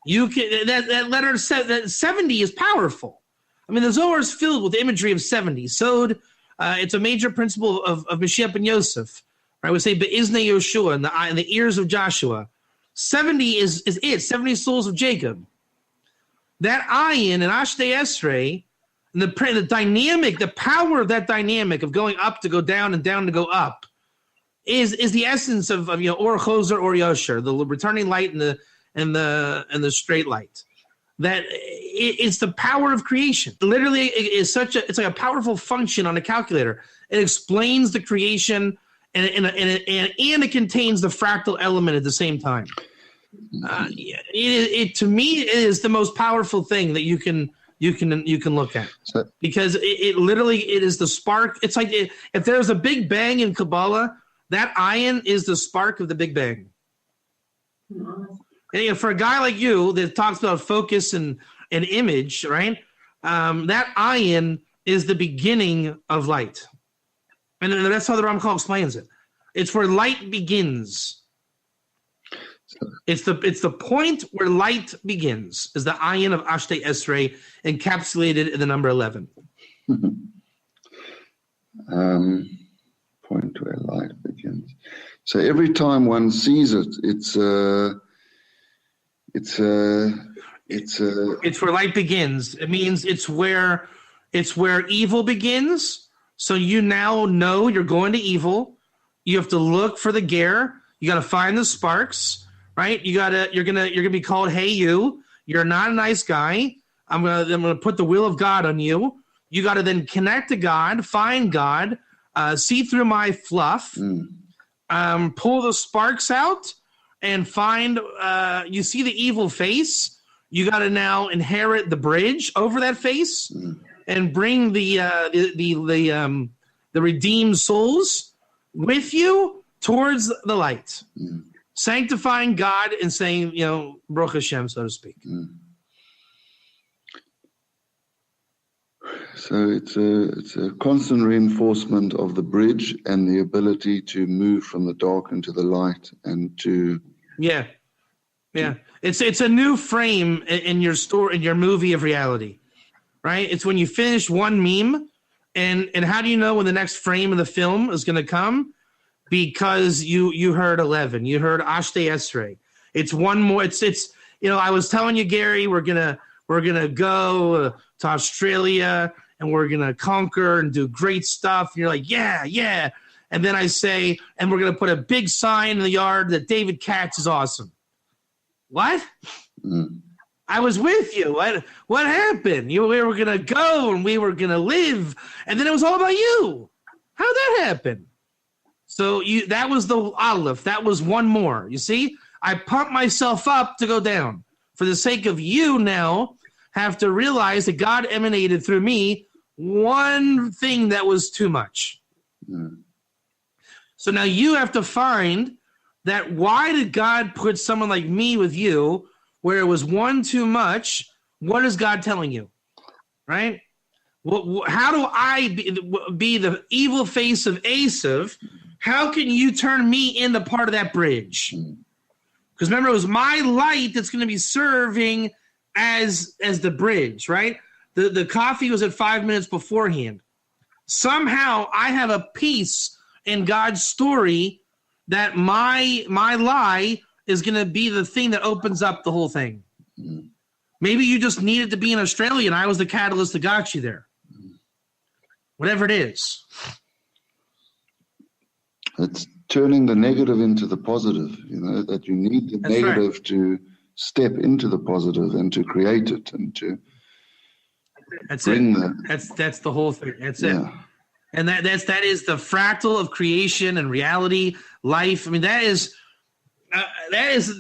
You can that letter 70 is powerful. I mean, the Zohar is filled with imagery of 70. Sod, it's a major principle of Mashiach ben Yosef. I would say Be'izne Yoshua in the ears of Joshua. 70 is it. 70 souls of Jacob. That ayin and Ashtei Esrei, and the dynamic, the power of that dynamic of going up to go down and down to go up, is the essence of Or Chozer or Yosher, the returning light and the straight light. That it's the power of creation. Literally, it's like a powerful function on a calculator. It explains the creation, and it contains the fractal element at the same time. To me, it is the most powerful thing that you can look at, because it literally is the spark. It's like if there's a Big Bang in Kabbalah, that ayin is the spark of the Big Bang. And for a guy like you that talks about focus and image, right? That ayin is the beginning of light, and that's how the Ramchal explains it. It's where light begins. It's the point where light begins. Is the ayin of Ashtei Esrei encapsulated in the number 11? Point where light begins. So every time one sees it, it's where light begins. It means it's where evil begins. So you now know you're going to evil. You have to look for the ger. You got to find the sparks, right? You're gonna be called, hey, you're not a nice guy. I'm gonna put the will of God on you. You got to then connect to God, find God, see through my fluff, pull the sparks out, and find. You see the evil face. You got to now inherit the bridge over that face, and bring the redeemed souls with you towards the light, sanctifying God and saying, Baruch Hashem, so to speak. So it's a constant reinforcement of the bridge and the ability to move from the dark into the light, and to It's a new frame in your story, in your movie of reality, right? It's when you finish one meme, and how do you know when the next frame of the film is going to come? Because you heard 11, you heard Ashtei Esrei. It's one more. It's I was telling you, Gary, we're gonna go to Australia and we're gonna conquer and do great stuff. And you're like, yeah. And then I say, and we're gonna put a big sign in the yard that David Katz is awesome. What? I was with you. What happened? We were going to go and we were going to live, and then it was all about you. How'd that happen? So that was the Aleph. That was one more. You see? I pumped myself up to go down. For the sake of you now, have to realize that God emanated through me one thing that was too much. So now you have to find that why did God put someone like me with you where it was one too much? What is God telling you? Right? How do I be the evil face of Esav? How can you turn me into part of that bridge? Because remember, it was my light that's going to be serving as the bridge, right? The coffee was at 5 minutes beforehand. Somehow I have a piece in God's story that my lie is going to be the thing that opens up the whole thing. Maybe you just needed to be in Australia and I was the catalyst that got you there. Whatever it is. It's turning the negative into the positive, that you need the negative to step into the positive and to create it and to bring that's the whole thing. That's it. And that is the fractal of creation and reality, life. I mean, that is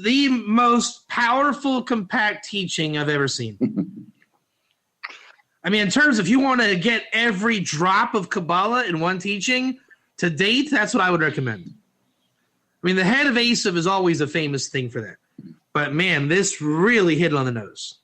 the most powerful, compact teaching I've ever seen. I mean, in terms if you want to get every drop of Kabbalah in one teaching to date, that's what I would recommend. I mean, the head of Esav is always a famous thing for that. But, man, this really hit it on the nose.